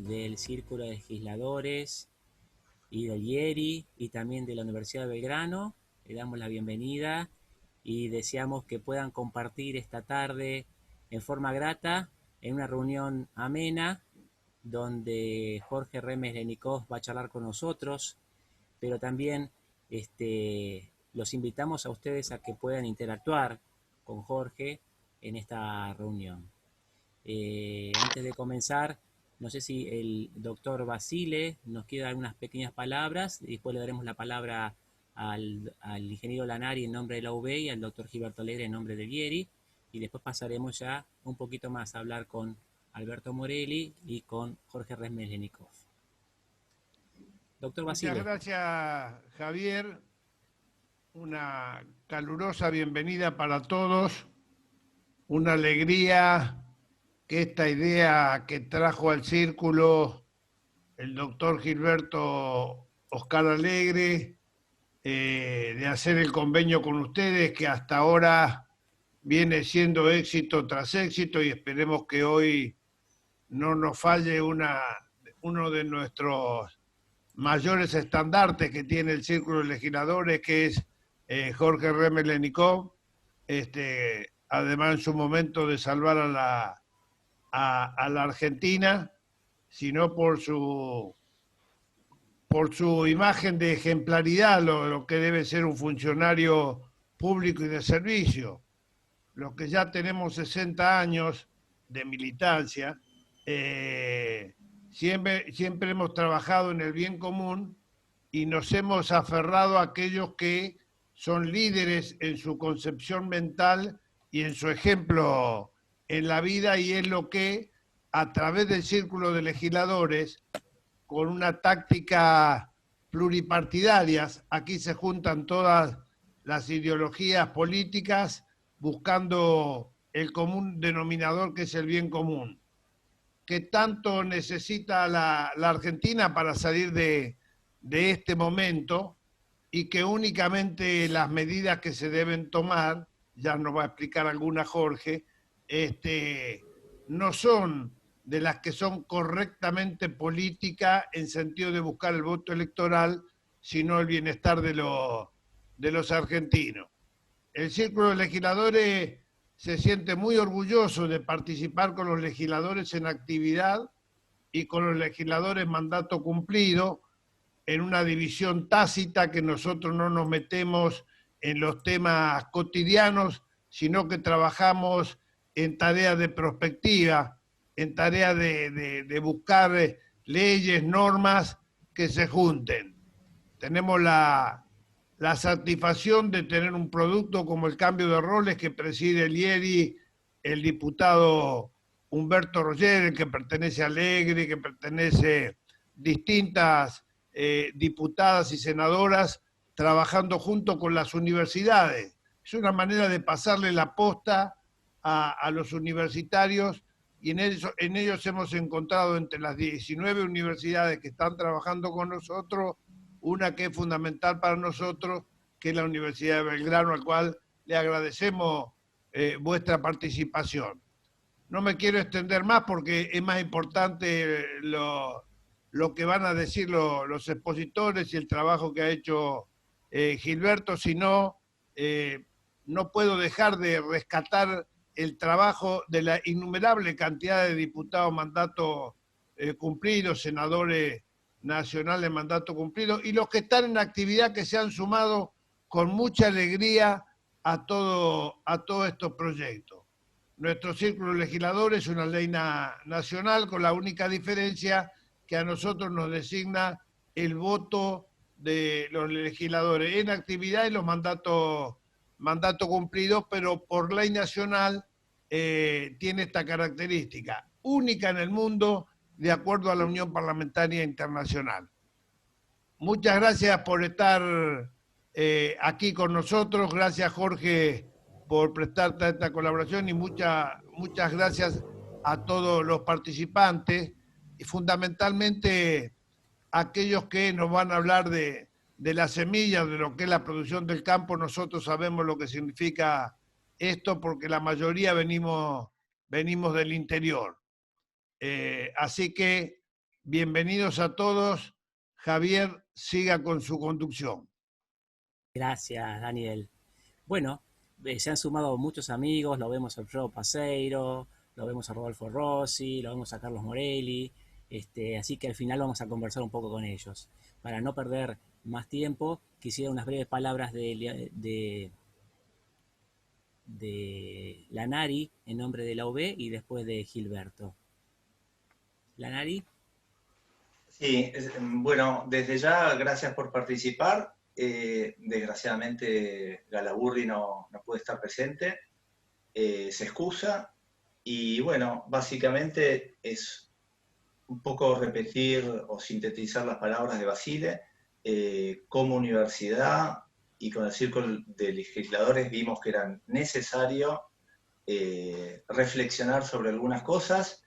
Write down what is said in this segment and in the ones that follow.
Del Círculo de Legisladores y del IERI y también de la Universidad de Belgrano. Le damos la bienvenida y deseamos que puedan compartir esta tarde en forma grata en una reunión amena donde Jorge Remes Lenikov va a charlar con nosotros, pero también los invitamos a ustedes a que puedan interactuar con Jorge en esta reunión. Antes de comenzar, no sé si el doctor Basile nos quiere dar unas pequeñas palabras y después le daremos la palabra al ingeniero Lanari en nombre de la UB y al doctor Gilberto Alegre en nombre del IERI, y después pasaremos ya un poquito más a hablar con Alberto Morelli y con Jorge Remes Lenikov. Doctor Basile. Muchas gracias, Javier. Una calurosa bienvenida para todos. Una alegría que esta idea que trajo al círculo el doctor Gilberto Oscar Alegre, de hacer el convenio con ustedes, que hasta ahora viene siendo éxito tras éxito, y esperemos que hoy no nos falle uno de nuestros mayores estandartes que tiene el Círculo de Legisladores, que es Jorge Remes Lenikov, además en su momento de salvar a la Argentina, sino por su imagen de ejemplaridad, lo que debe ser un funcionario público y de servicio. Los que ya tenemos 60 años de militancia, siempre hemos trabajado en el bien común y nos hemos aferrado a aquellos que son líderes en su concepción mental y en su ejemplo en la vida, y es lo que a través del Círculo de Legisladores, con una táctica pluripartidarias, aquí se juntan todas las ideologías políticas buscando el común denominador, que es el bien común, que tanto necesita la Argentina para salir de este momento, y que únicamente las medidas que se deben tomar, ya nos va a explicar alguna Jorge, no son de las que son correctamente políticas en sentido de buscar el voto electoral, sino el bienestar de los argentinos. El Círculo de Legisladores se siente muy orgulloso de participar con los legisladores en actividad y con los legisladores mandato cumplido, en una división tácita que nosotros no nos metemos en los temas cotidianos, sino que trabajamos en tareas de prospectiva, en tareas de buscar leyes, normas que se junten. Tenemos la satisfacción de tener un producto como el cambio de roles que preside el IERI, el diputado Humberto Roger, que pertenece a Alegre, que pertenece distintas diputadas y senadoras, trabajando junto con las universidades. Es una manera de pasarle la posta a los universitarios, y en ellos hemos encontrado, entre las 19 universidades que están trabajando con nosotros, una que es fundamental para nosotros, que es la Universidad de Belgrano, al cual le agradecemos vuestra participación. No me quiero extender más porque es más importante lo que van a decir los expositores y el trabajo que ha hecho Gilberto, sino no puedo dejar de rescatar el trabajo de la innumerable cantidad de diputados mandato cumplidos, senadores nacionales mandato cumplido, y los que están en actividad, que se han sumado con mucha alegría a todos estos proyectos. Nuestro Círculo Legislador es una ley nacional, con la única diferencia que a nosotros nos designa el voto de los legisladores en actividad y los mandatos cumplidos, pero por ley nacional tiene esta característica, única en el mundo de acuerdo a la Unión Parlamentaria Internacional. Muchas gracias por estar aquí con nosotros, gracias Jorge por prestarte a esta colaboración y muchas gracias a todos los participantes y fundamentalmente a aquellos que nos van a hablar de las semillas, de lo que es la producción del campo. Nosotros sabemos lo que significa esto porque la mayoría venimos del interior. Así que bienvenidos a todos. Javier, siga con su conducción. Gracias, Daniel. Bueno, se han sumado muchos amigos, lo vemos a Alfredo Paseiro, lo vemos a Rodolfo Rossi, lo vemos a Carlos Morelli, así que al final vamos a conversar un poco con ellos. Para no perder más tiempo, quisiera unas breves palabras de Lanari en nombre de la UB y después de Gilberto. Lanari. Sí, bueno, desde ya gracias por participar. Desgraciadamente Galaburri no puede estar presente, se excusa y bueno, básicamente es un poco repetir o sintetizar las palabras de Basile. Como universidad y con el círculo de legisladores vimos que era necesario reflexionar sobre algunas cosas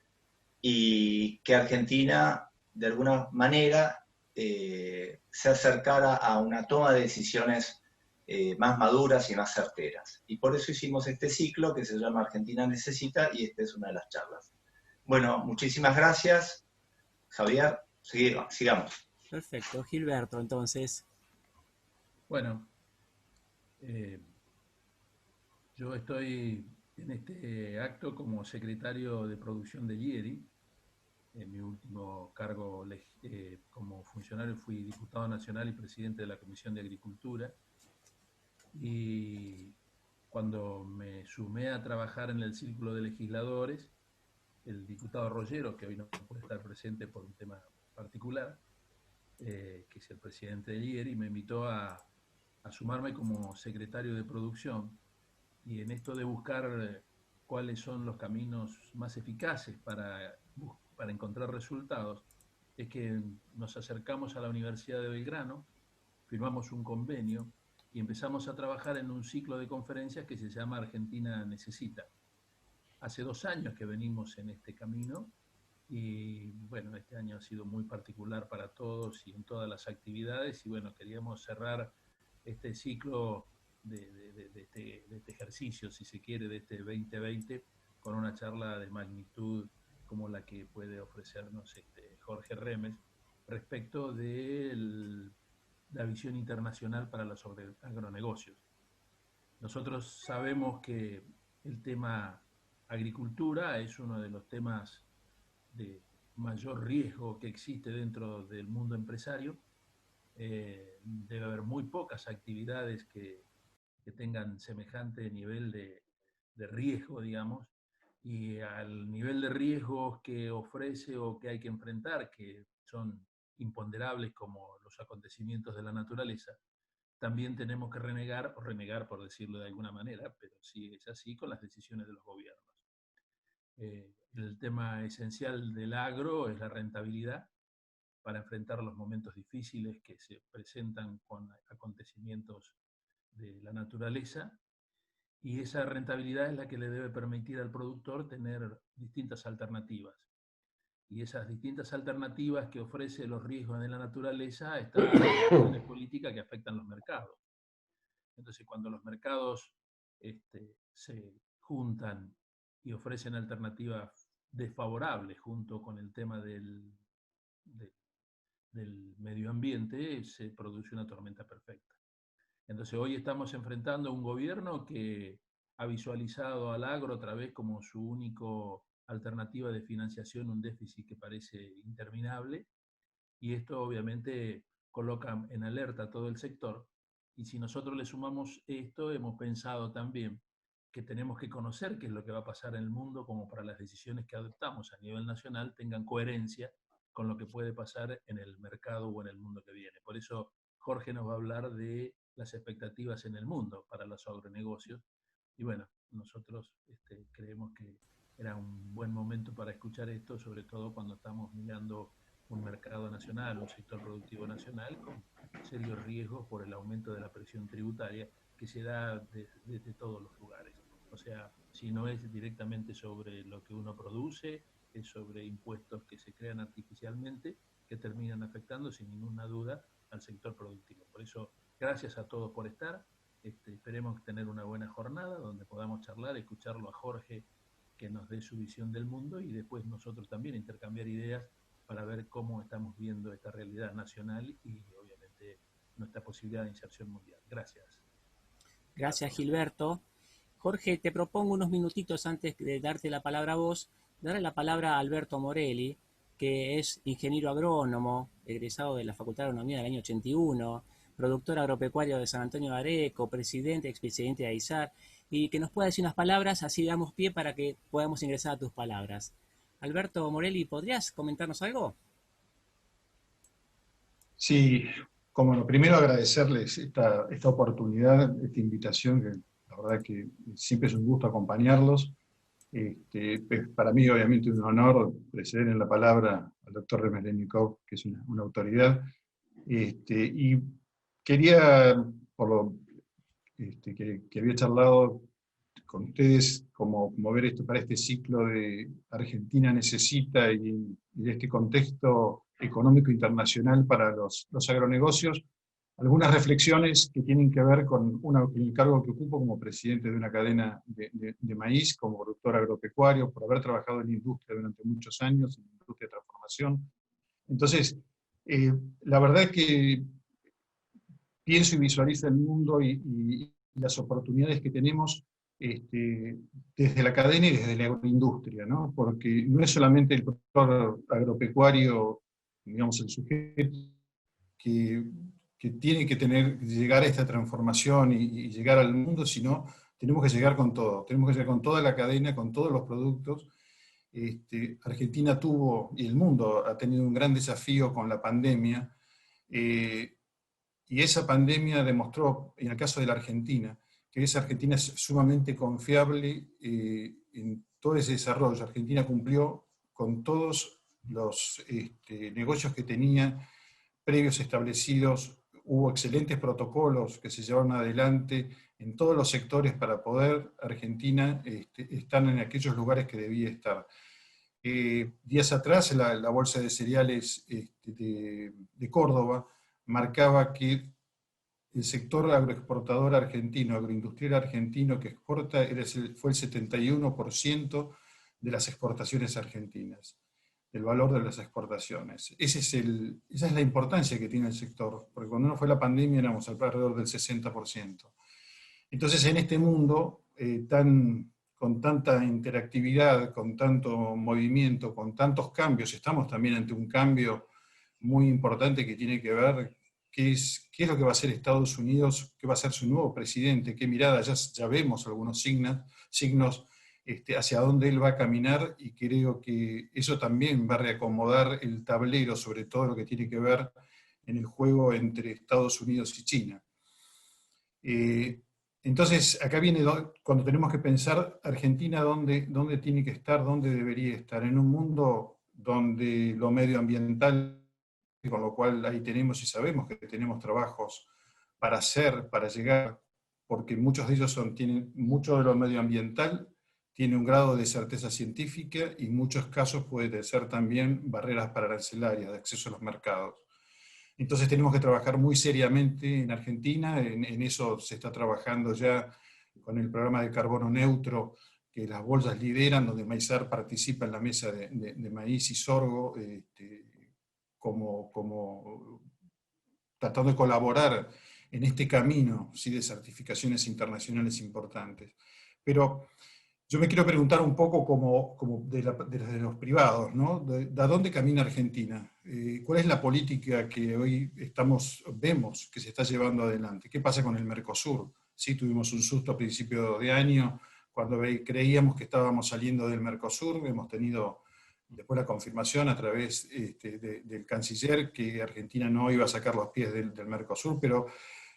y que Argentina de alguna manera se acercara a una toma de decisiones más maduras y más certeras. Y por eso hicimos este ciclo que se llama Argentina Necesita y esta es una de las charlas. Bueno, muchísimas gracias, Javier. Sigamos. Perfecto, Gilberto, entonces. Bueno, yo estoy en este acto como secretario de producción de IERI. En mi último cargo como funcionario fui diputado nacional y presidente de la Comisión de Agricultura. Y cuando me sumé a trabajar en el Círculo de Legisladores, el diputado Rollero, que hoy no puede estar presente por un tema particular, que es el presidente de IERI, me invitó a sumarme como secretario de producción. Y en esto de buscar cuáles son los caminos más eficaces para encontrar resultados, es que nos acercamos a la Universidad de Belgrano, firmamos un convenio y empezamos a trabajar en un ciclo de conferencias que se llama Argentina Necesita. Hace 2 años que venimos en este camino y bueno, este año ha sido muy particular para todos y en todas las actividades y bueno, queríamos cerrar este ciclo de este ejercicio, si se quiere, de este 2020 con una charla de magnitud como la que puede ofrecernos Jorge Remes respecto de la visión internacional para los agronegocios. Nosotros sabemos que el tema agricultura es uno de los temas de mayor riesgo que existe dentro del mundo empresario. Debe haber muy pocas actividades que tengan semejante nivel de riesgo, digamos, y al nivel de riesgos que ofrece o que hay que enfrentar, que son imponderables como los acontecimientos de la naturaleza, también tenemos que renegar por decirlo de alguna manera, pero sí es así con las decisiones de los gobiernos. El tema esencial del agro es la rentabilidad para enfrentar los momentos difíciles que se presentan con acontecimientos de la naturaleza, y esa rentabilidad es la que le debe permitir al productor tener distintas alternativas. Y esas distintas alternativas que ofrece los riesgos de la naturaleza están en las decisiones políticas que afectan los mercados. Entonces, cuando los mercados se juntan y ofrecen alternativas desfavorables junto con el tema del medio ambiente, se produce una tormenta perfecta. Entonces hoy estamos enfrentando a un gobierno que ha visualizado al agro otra vez como su única alternativa de financiación, un déficit que parece interminable, y esto obviamente coloca en alerta a todo el sector. Y si nosotros le sumamos esto, hemos pensado también que tenemos que conocer qué es lo que va a pasar en el mundo como para las decisiones que adoptamos a nivel nacional tengan coherencia con lo que puede pasar en el mercado o en el mundo que viene. Por eso Jorge nos va a hablar de las expectativas en el mundo para los agronegocios. Y bueno, nosotros creemos que era un buen momento para escuchar esto, sobre todo cuando estamos mirando un mercado nacional, un sector productivo nacional con serios riesgos por el aumento de la presión tributaria que se da desde todos los lugares. O sea, si no es directamente sobre lo que uno produce, es sobre impuestos que se crean artificialmente, que terminan afectando sin ninguna duda al sector productivo. Por eso, gracias a todos por estar. Esperemos tener una buena jornada donde podamos charlar, escucharlo a Jorge que nos dé su visión del mundo y después nosotros también intercambiar ideas para ver cómo estamos viendo esta realidad nacional y obviamente nuestra posibilidad de inserción mundial. Gracias. Gracias, Gilberto. Jorge, te propongo unos minutitos antes de darte la palabra a vos, darle la palabra a Alberto Morelli, que es ingeniero agrónomo, egresado de la Facultad de Agronomía del año 81, productor agropecuario de San Antonio de Areco, presidente, expresidente de AISAR, y que nos pueda decir unas palabras, así damos pie para que podamos ingresar a tus palabras. Alberto Morelli, ¿podrías comentarnos algo? Sí, como no, primero agradecerles esta oportunidad, esta invitación, que la verdad que siempre es un gusto acompañarlos. Para mí, obviamente, un honor preceder en la palabra al doctor Remerenikov, que es una autoridad. Y quería, por lo que había charlado con ustedes, como ver esto para este ciclo de Argentina necesita y de este contexto económico internacional para los agronegocios, algunas reflexiones que tienen que ver con el cargo que ocupo como presidente de una cadena de maíz, como productor agropecuario, por haber trabajado en la industria durante muchos años, en la industria de transformación. Entonces, la verdad es que pienso y visualizo el mundo y las oportunidades que tenemos desde la cadena y desde la agroindustria, ¿no? Porque no es solamente el productor agropecuario, digamos, el sujeto que tiene que llegar a esta transformación y llegar al mundo, sino tenemos que llegar con todo, tenemos que llegar con toda la cadena, con todos los productos. Argentina tuvo, y el mundo ha tenido un gran desafío con la pandemia, y esa pandemia demostró, en el caso de la Argentina, que esa Argentina es sumamente confiable en todo ese desarrollo. Argentina cumplió con todos los negocios que tenía previos establecidos, hubo excelentes protocolos que se llevaron adelante en todos los sectores para poder Argentina estar en aquellos lugares que debía estar. Días atrás la Bolsa de Cereales de Córdoba marcaba que el sector agroexportador argentino, agroindustrial argentino que exporta fue el 71% de las exportaciones argentinas, del valor de las exportaciones. Esa es la importancia que tiene el sector, porque cuando no fue la pandemia éramos alrededor del 60%. Entonces, en este mundo con tanta interactividad, con tanto movimiento, con tantos cambios, estamos también ante un cambio muy importante que tiene que ver qué es lo que va a hacer Estados Unidos, qué va a ser su nuevo presidente, qué mirada, ya vemos algunos signos hacia dónde él va a caminar, y creo que eso también va a reacomodar el tablero sobre todo lo que tiene que ver en el juego entre Estados Unidos y China. Entonces, acá viene cuando tenemos que pensar Argentina dónde tiene que estar, dónde debería estar, en un mundo donde lo medioambiental, con lo cual ahí tenemos y sabemos que tenemos trabajos para hacer, para llegar, porque muchos de ellos mucho de lo medioambiental tiene un grado de certeza científica y en muchos casos puede ser también barreras para arancelarias de acceso a los mercados. Entonces tenemos que trabajar muy seriamente en Argentina, en eso se está trabajando ya con el programa de carbono neutro que las bolsas lideran, donde Maizar participa en la mesa de maíz y sorgo, como tratando de colaborar en este camino, ¿sí?, de certificaciones internacionales importantes. Pero yo me quiero preguntar un poco como de los privados, ¿no? ¿De dónde camina Argentina? ¿Cuál es la política que hoy vemos que se está llevando adelante? ¿Qué pasa con el Mercosur? Sí, tuvimos un susto a principio de año cuando creíamos que estábamos saliendo del Mercosur. Hemos tenido después la confirmación a través del canciller que Argentina no iba a sacar los pies del Mercosur, pero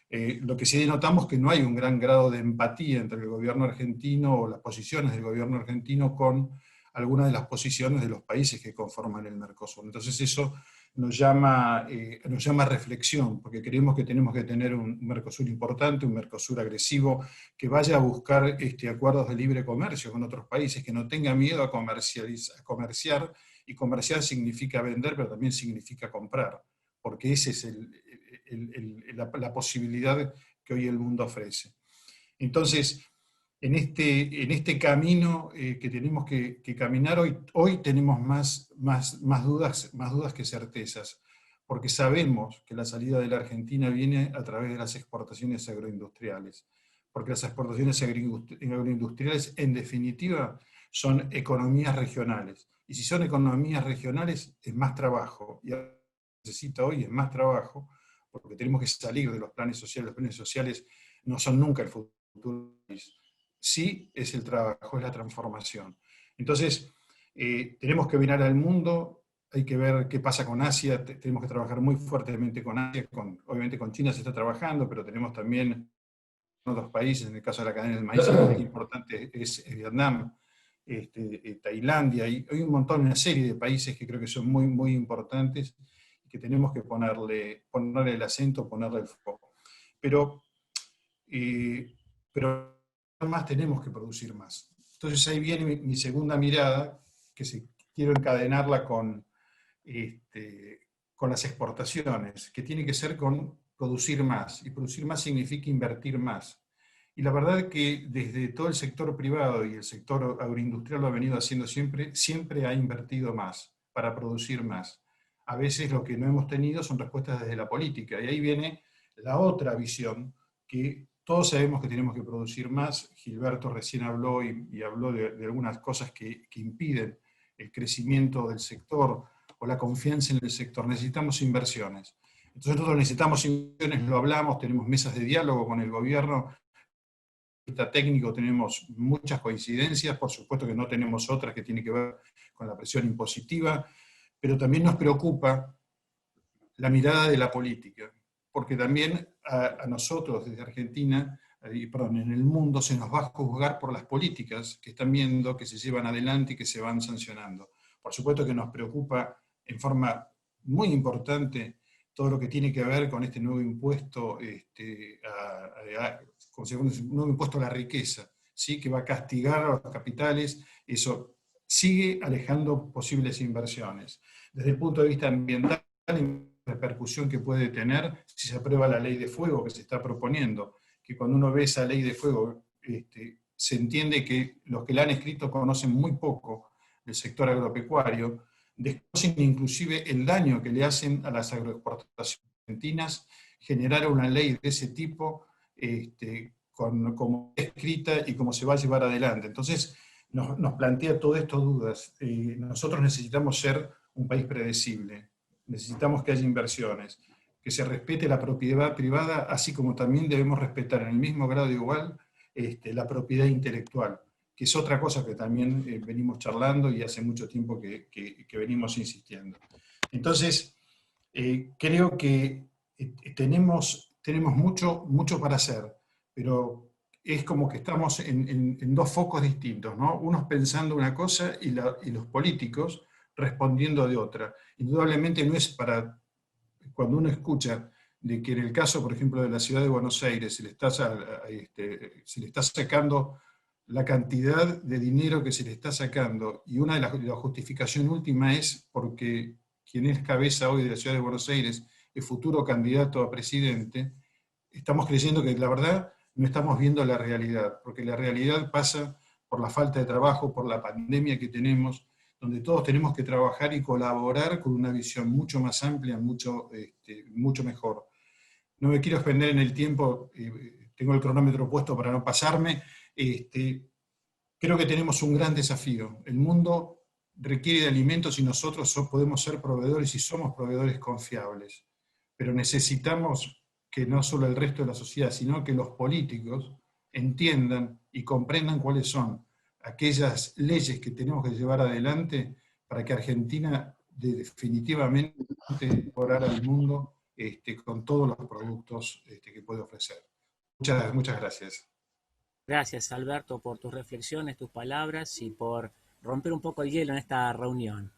Lo que sí denotamos que no hay un gran grado de empatía entre el gobierno argentino o las posiciones del gobierno argentino con algunas de las posiciones de los países que conforman el Mercosur. Entonces eso nos llama a reflexión, porque creemos que tenemos que tener un Mercosur importante, un Mercosur agresivo, que vaya a buscar acuerdos de libre comercio con otros países, que no tenga miedo a comerciar, y comerciar significa vender, pero también significa comprar, porque esa es la posibilidad que hoy el mundo ofrece. Entonces, en este camino que tenemos que caminar, hoy tenemos más dudas que certezas, porque sabemos que la salida de la Argentina viene a través de las exportaciones agroindustriales, porque las exportaciones agroindustriales, en definitiva, son economías regionales. Y si son economías regionales, es más trabajo. Y necesita hoy es más trabajo, porque tenemos que salir de los planes sociales. Los planes sociales no son nunca el futuro. Sí es el trabajo, es la transformación. Entonces, tenemos que mirar al mundo, hay que ver qué pasa con Asia, tenemos que trabajar muy fuertemente con Asia, obviamente con China se está trabajando, pero tenemos también otros países, en el caso de la cadena del maíz, muy importante es Vietnam, Tailandia, hay un montón, una serie de países que creo que son muy, muy importantes y que tenemos que ponerle el acento, ponerle el foco. Pero más tenemos que producir más. Entonces ahí viene mi segunda mirada, que quiero encadenarla con las exportaciones, que tiene que ser con producir más, y producir más significa invertir más. Y la verdad es que desde todo el sector privado y el sector agroindustrial lo ha venido haciendo siempre ha invertido más para producir más. A veces lo que no hemos tenido son respuestas desde la política, y ahí viene la otra visión, que todos sabemos que tenemos que producir más. Gilberto recién habló y habló de algunas cosas que impiden el crecimiento del sector o la confianza en el sector. Necesitamos inversiones. Entonces nosotros necesitamos inversiones, lo hablamos, tenemos mesas de diálogo con el gobierno. Técnico tenemos muchas coincidencias, por supuesto que no tenemos otras que tienen que ver con la presión impositiva, pero también nos preocupa la mirada de la política, porque también a nosotros desde Argentina, en el mundo se nos va a juzgar por las políticas que están viendo, que se llevan adelante y que se van sancionando. Por supuesto que nos preocupa en forma muy importante todo lo que tiene que ver con este nuevo impuesto, un nuevo impuesto a la riqueza, ¿sí? Que va a castigar a los capitales. Eso sigue alejando posibles inversiones. Desde el punto de vista ambiental, la repercusión que puede tener si se aprueba la ley de fuego que se está proponiendo, que cuando uno ve esa ley de fuego, se entiende que los que la han escrito conocen muy poco del sector agropecuario, desconocen inclusive el daño que le hacen a las agroexportaciones argentinas, generar una ley de ese tipo, como escrita y cómo se va a llevar adelante. Entonces, nos plantea todo esto dudas. Nosotros necesitamos ser un país predecible, necesitamos que haya inversiones, que se respete la propiedad privada, así como también debemos respetar en el mismo grado igual la propiedad intelectual, que es otra cosa que también venimos charlando y hace mucho tiempo que venimos insistiendo. Entonces, creo que tenemos mucho para hacer, pero es como que estamos en dos focos distintos, ¿no? Unos pensando una cosa y los políticos respondiendo de otra. Indudablemente no es para, cuando uno escucha de que en el caso, por ejemplo, de la ciudad de Buenos Aires se le está sacando la cantidad de dinero que se le está sacando, y una de la justificación última es porque quien es cabeza hoy de la ciudad de Buenos Aires, el futuro candidato a presidente, estamos creyendo que la verdad no estamos viendo la realidad, porque la realidad pasa por la falta de trabajo, por la pandemia que tenemos, donde todos tenemos que trabajar y colaborar con una visión mucho más amplia, mucho mejor. No me quiero extender en el tiempo, tengo el cronómetro puesto para no pasarme. Creo que tenemos un gran desafío. El mundo requiere de alimentos y nosotros podemos ser proveedores y somos proveedores confiables. Pero necesitamos que no solo el resto de la sociedad, sino que los políticos entiendan y comprendan cuáles son aquellas leyes que tenemos que llevar adelante para que Argentina definitivamente mejorar al mundo con todos los productos que puede ofrecer. Muchas gracias. Gracias, Alberto, por tus reflexiones, tus palabras y por romper un poco el hielo en esta reunión.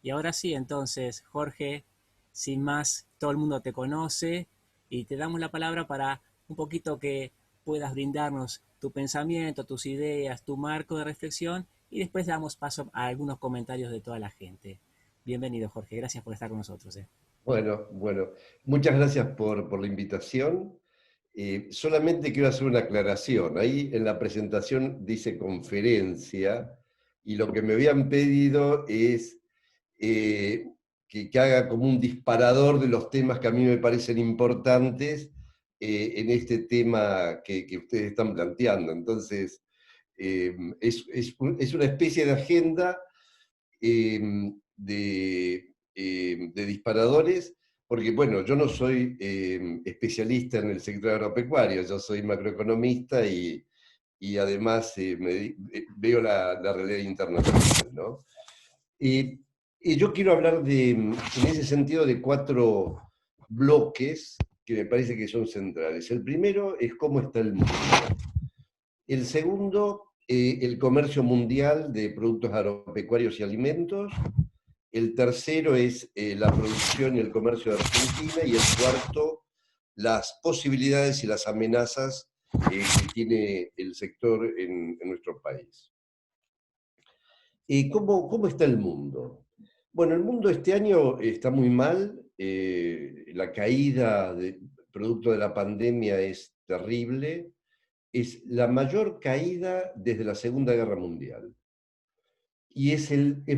Y ahora sí, entonces, Jorge, sin más, todo el mundo te conoce y te damos la palabra para un poquito que puedas brindarnos tu pensamiento, tus ideas, tu marco de reflexión y después damos paso a algunos comentarios de toda la gente. Bienvenido, Jorge, gracias por estar con nosotros. Bueno, muchas gracias por la invitación. Solamente quiero hacer una aclaración. Ahí en la presentación dice conferencia y lo que me habían pedido es que haga como un disparador de los temas que a mí me parecen importantes en este tema que ustedes están planteando. Entonces, es una especie de agenda de disparadores, porque bueno, yo no soy especialista en el sector agropecuario, yo soy macroeconomista y además veo la realidad internacional, ¿no? Y yo quiero hablar en ese sentido de 4 bloques que me parece que son centrales. El primero es cómo está el mundo. El segundo, el comercio mundial de productos agropecuarios y alimentos. El tercero es la producción y el comercio de Argentina. Y el cuarto, las posibilidades y las amenazas que tiene el sector en nuestro país. ¿Cómo está el mundo? Bueno, el mundo este año está muy mal. La caída producto de la pandemia es terrible. Es la mayor caída desde la Segunda Guerra Mundial. Y es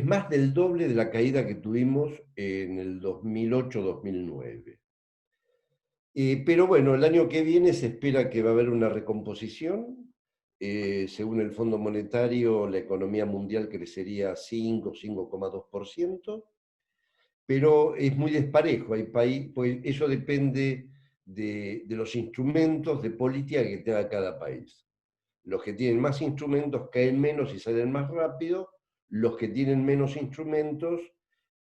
más del doble de la caída que tuvimos en el 2008-2009. Pero bueno, el año que viene se espera que va a haber una recomposición. Según el Fondo Monetario, la economía mundial crecería 5,2%, pero es muy desparejo. Pues eso depende de los instrumentos de política que tenga cada país. Los que tienen más instrumentos caen menos y salen más rápido. Los que tienen menos instrumentos,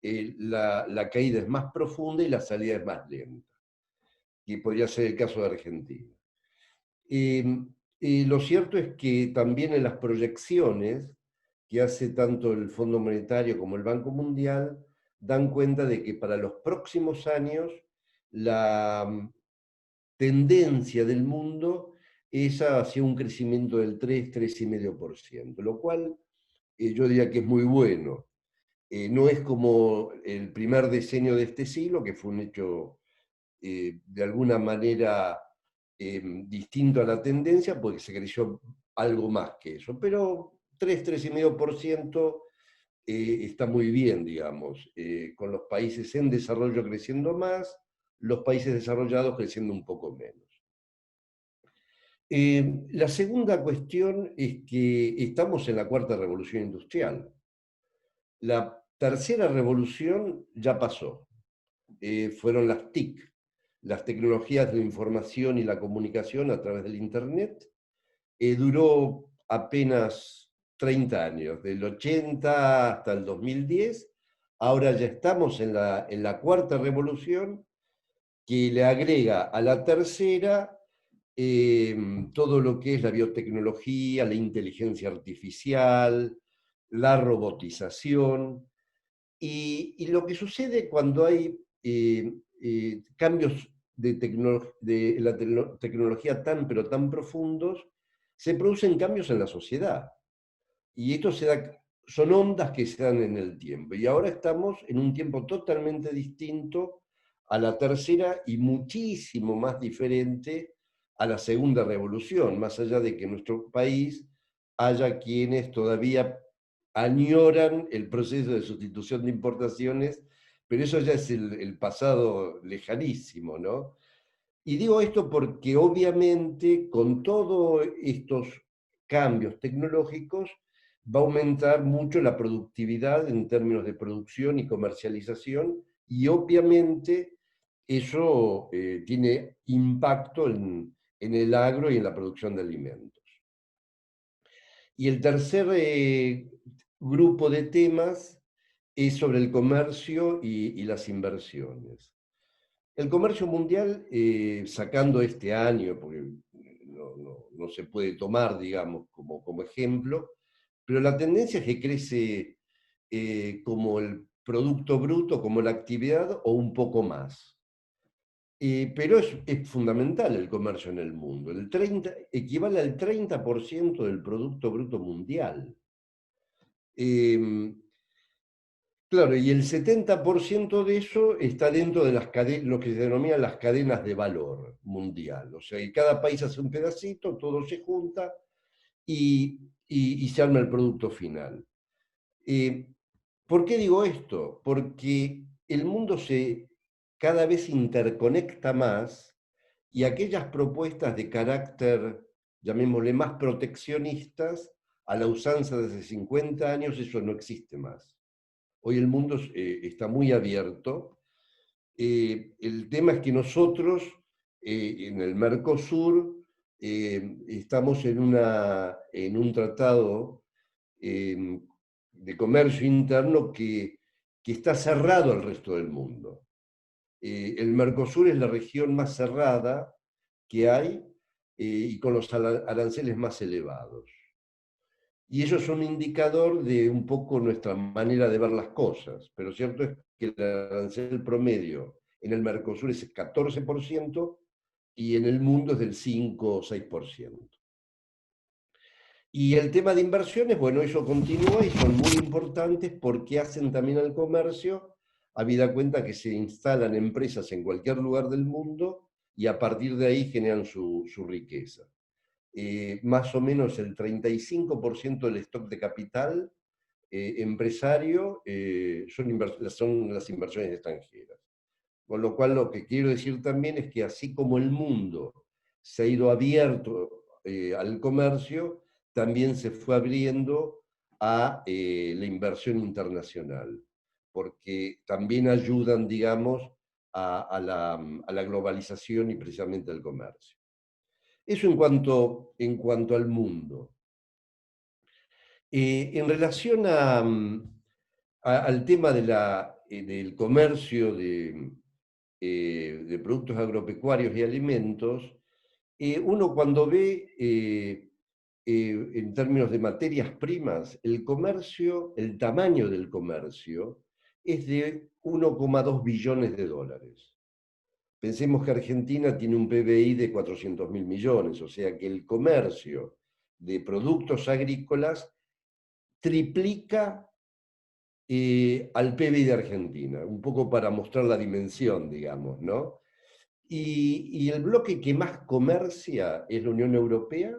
la caída es más profunda y la salida es más lenta. Y podría ser el caso de Argentina. Lo cierto es que también en las proyecciones que hace tanto el Fondo Monetario como el Banco Mundial, dan cuenta de que para los próximos años la tendencia del mundo es hacia un crecimiento del 3,5%, lo cual yo diría que es muy bueno. No es como el primer decenio de este siglo, que fue un hecho de alguna manera distinto a la tendencia, porque se creció algo más que eso, pero 3,5% está muy bien, digamos, con los países en desarrollo creciendo más, los países desarrollados creciendo un poco menos. La segunda cuestión es que estamos en la 4ª revolución industrial. La 3ª revolución ya pasó. Fueron las TIC, las tecnologías de la información y la comunicación a través del Internet. Duró apenas 30 años, del 80 hasta el 2010. Ahora ya estamos en la 4ª revolución, que le agrega a la 3ª todo lo que es la biotecnología, la inteligencia artificial, la robotización, y lo que sucede cuando hay cambios de la tecnología pero tan profundos, se producen cambios en la sociedad. Y esto son ondas que se dan en el tiempo. Y ahora estamos en un tiempo totalmente distinto a la 3ª y muchísimo más diferente a la 2ª revolución, más allá de que en nuestro país haya quienes todavía añoran el proceso de sustitución de importaciones, pero eso ya es el pasado lejanísimo, ¿no? Y digo esto porque obviamente con todos estos cambios tecnológicos va a aumentar mucho la productividad en términos de producción y comercialización, y obviamente eso tiene impacto en el agro y en la producción de alimentos. Y el tercer grupo de temas es sobre el comercio y las inversiones. El comercio mundial, sacando este año, porque no se puede tomar, digamos, como ejemplo, pero la tendencia es que crece como el Producto Bruto, como la actividad, o un poco más. Pero es fundamental el comercio en el mundo. Equivale al 30% del Producto Bruto Mundial. Claro, y el 70% de eso está dentro de lo que se denominan las cadenas de valor mundial. O sea, y cada país hace un pedacito, todo se junta y se arma el producto final. ¿Por qué digo esto? Porque el mundo se cada vez interconecta más y aquellas propuestas de carácter, llamémosle más proteccionistas, a la usanza de hace 50 años, eso no existe más. Hoy el mundo está muy abierto. El tema es que nosotros, en el Mercosur, estamos en un tratado de comercio interno que está cerrado al resto del mundo. El Mercosur es la región más cerrada que hay y con los aranceles más elevados. Y eso es un indicador de un poco nuestra manera de ver las cosas. Pero cierto es que el arancel promedio en el Mercosur es el 14% y en el mundo es del 5 o 6%. Y el tema de inversiones, bueno, eso continúa y son muy importantes porque hacen también al comercio, habida cuenta que se instalan empresas en cualquier lugar del mundo y a partir de ahí generan su riqueza. Más o menos el 35% del stock de capital empresario son las inversiones extranjeras. Con lo cual lo que quiero decir también es que así como el mundo se ha ido abierto al comercio, también se fue abriendo a la inversión internacional, porque también ayudan, digamos, a la globalización y precisamente al comercio. Eso en cuanto al mundo. En relación al tema del comercio de productos agropecuarios y alimentos, uno cuando ve en términos de materias primas, el tamaño del comercio es de 1,2 billones de dólares. Pensemos que Argentina tiene un PBI de 400.000 millones, o sea que el comercio de productos agrícolas triplica al PBI de Argentina, un poco para mostrar la dimensión, digamos, ¿no? Y el bloque que más comercia es la Unión Europea,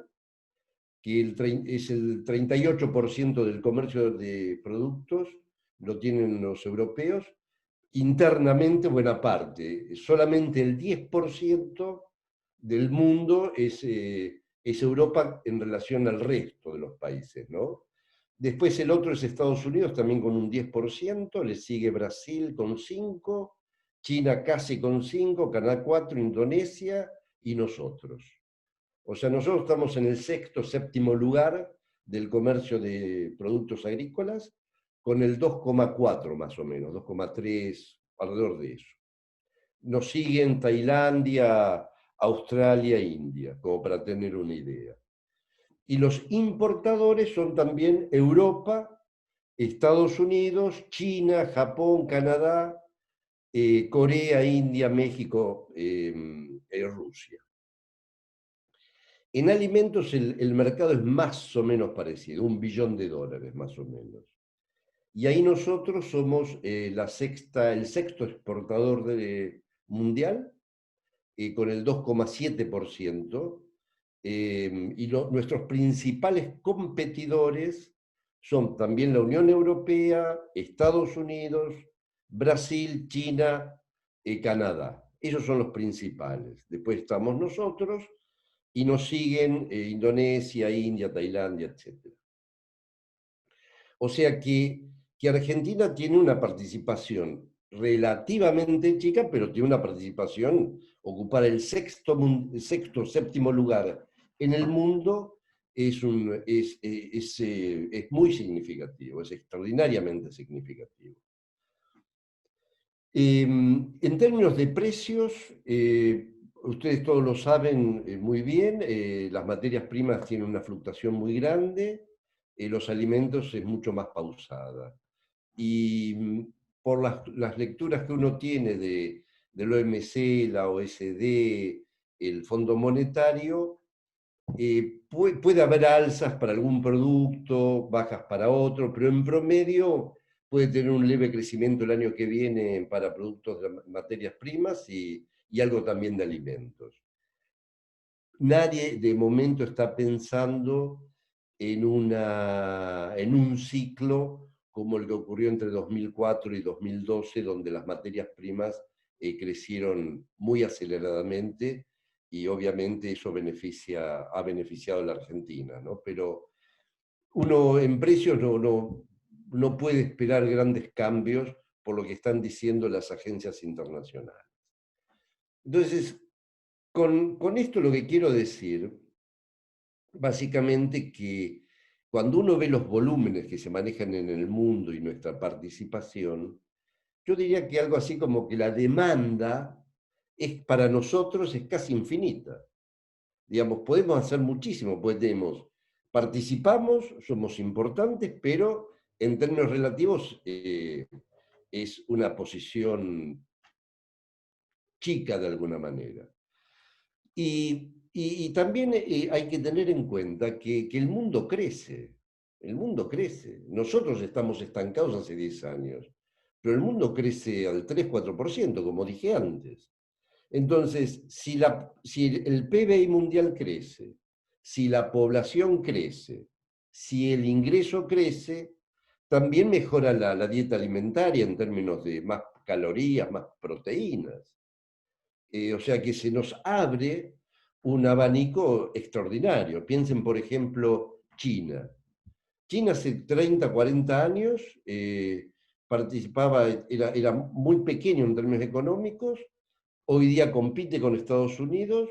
que es el 38% del comercio de productos, lo tienen los europeos, internamente buena parte, solamente el 10% del mundo es Europa en relación al resto de los países, ¿no? Después el otro es Estados Unidos, también con un 10%, le sigue Brasil con 5%, China casi con 5%, Canadá 4%, Indonesia y nosotros. O sea, nosotros estamos en el sexto, séptimo lugar del comercio de productos agrícolas, con el 2,4 más o menos, 2,3, alrededor de eso. Nos siguen Tailandia, Australia e India, como para tener una idea. Y los importadores son también Europa, Estados Unidos, China, Japón, Canadá, Corea, India, México, Rusia. En alimentos el mercado es más o menos parecido, $1 billón más o menos. Y ahí nosotros somos el sexto exportador mundial, con el 2,7%. Nuestros principales competidores son también la Unión Europea, Estados Unidos, Brasil, China, Canadá. Esos son los principales. Después estamos nosotros y nos siguen Indonesia, India, Tailandia, etc. O sea que Argentina tiene una participación relativamente chica, pero tiene una participación, ocupar el sexto, séptimo lugar en el mundo es muy significativo, es extraordinariamente significativo. En términos de precios, ustedes todos lo saben muy bien, las materias primas tienen una fluctuación muy grande, los alimentos es mucho más pausada. Y por las lecturas que uno tiene del OMC, la OSD, el Fondo Monetario, puede haber alzas para algún producto, bajas para otro, pero en promedio puede tener un leve crecimiento el año que viene para productos de materias primas y algo también de alimentos. Nadie de momento está pensando en un ciclo como el que ocurrió entre 2004 y 2012, donde las materias primas crecieron muy aceleradamente y obviamente eso ha beneficiado a la Argentina, ¿no? Pero uno en precios no puede esperar grandes cambios por lo que están diciendo las agencias internacionales. Entonces, con esto lo que quiero decir, básicamente que cuando uno ve los volúmenes que se manejan en el mundo y nuestra participación, yo diría que algo así como que la demanda para nosotros es casi infinita. Digamos, podemos hacer muchísimo, participamos, somos importantes, pero en términos relativos es una posición chica de alguna manera. Y también hay que tener en cuenta que el mundo crece, el mundo crece. Nosotros estamos estancados hace 10 años, pero el mundo crece al 3-4%, como dije antes. Entonces, si el PBI mundial crece, si la población crece, si el ingreso crece, también mejora la dieta alimentaria en términos de más calorías, más proteínas. O sea que se nos abre un abanico extraordinario. Piensen, por ejemplo, China. China hace 30, 40 años participaba, era muy pequeño en términos económicos, hoy día compite con Estados Unidos.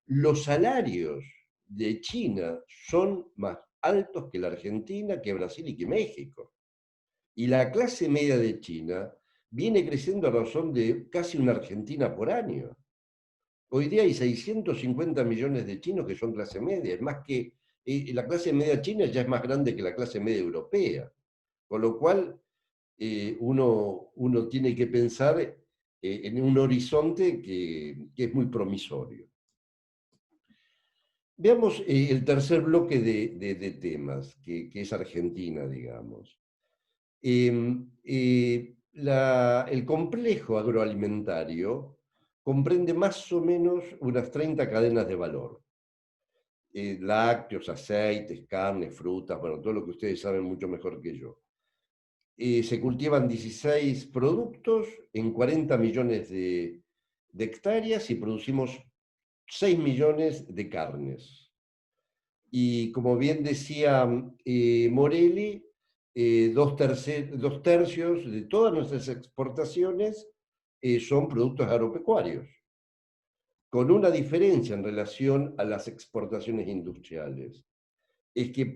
Los salarios de China son más altos que la Argentina, que Brasil y que México. Y la clase media de China viene creciendo a razón de casi una Argentina por año. Hoy día hay 650 millones de chinos que son clase media, es más que la clase media china ya es más grande que la clase media europea, con lo cual uno tiene que pensar en un horizonte que es muy promisorio. Veamos el tercer bloque de temas, que es Argentina, digamos. El complejo agroalimentario comprende más o menos unas 30 cadenas de valor. Lácteos, aceites, carnes, frutas, bueno, todo lo que ustedes saben mucho mejor que yo. Se cultivan 16 productos en 40 millones de hectáreas y producimos 6 millones de carnes. Y como bien decía Morelli, 2/3 de todas nuestras exportaciones son productos agropecuarios, con una diferencia en relación a las exportaciones industriales. Es que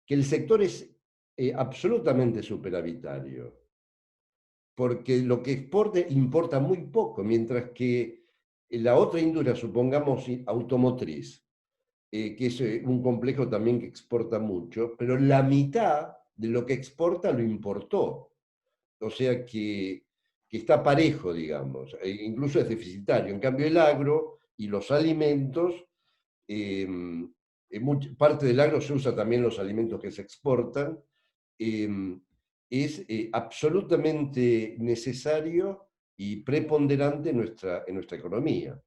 el sector es absolutamente superavitario, porque lo que exporta importa muy poco, mientras que la otra industria, supongamos automotriz, que es un complejo también que exporta mucho, pero la mitad de lo que exporta lo importó. O sea que está parejo, digamos, incluso es deficitario. En cambio, el agro y los alimentos, parte del agro se usa también los alimentos que se exportan, es absolutamente necesario y preponderante en nuestra economía.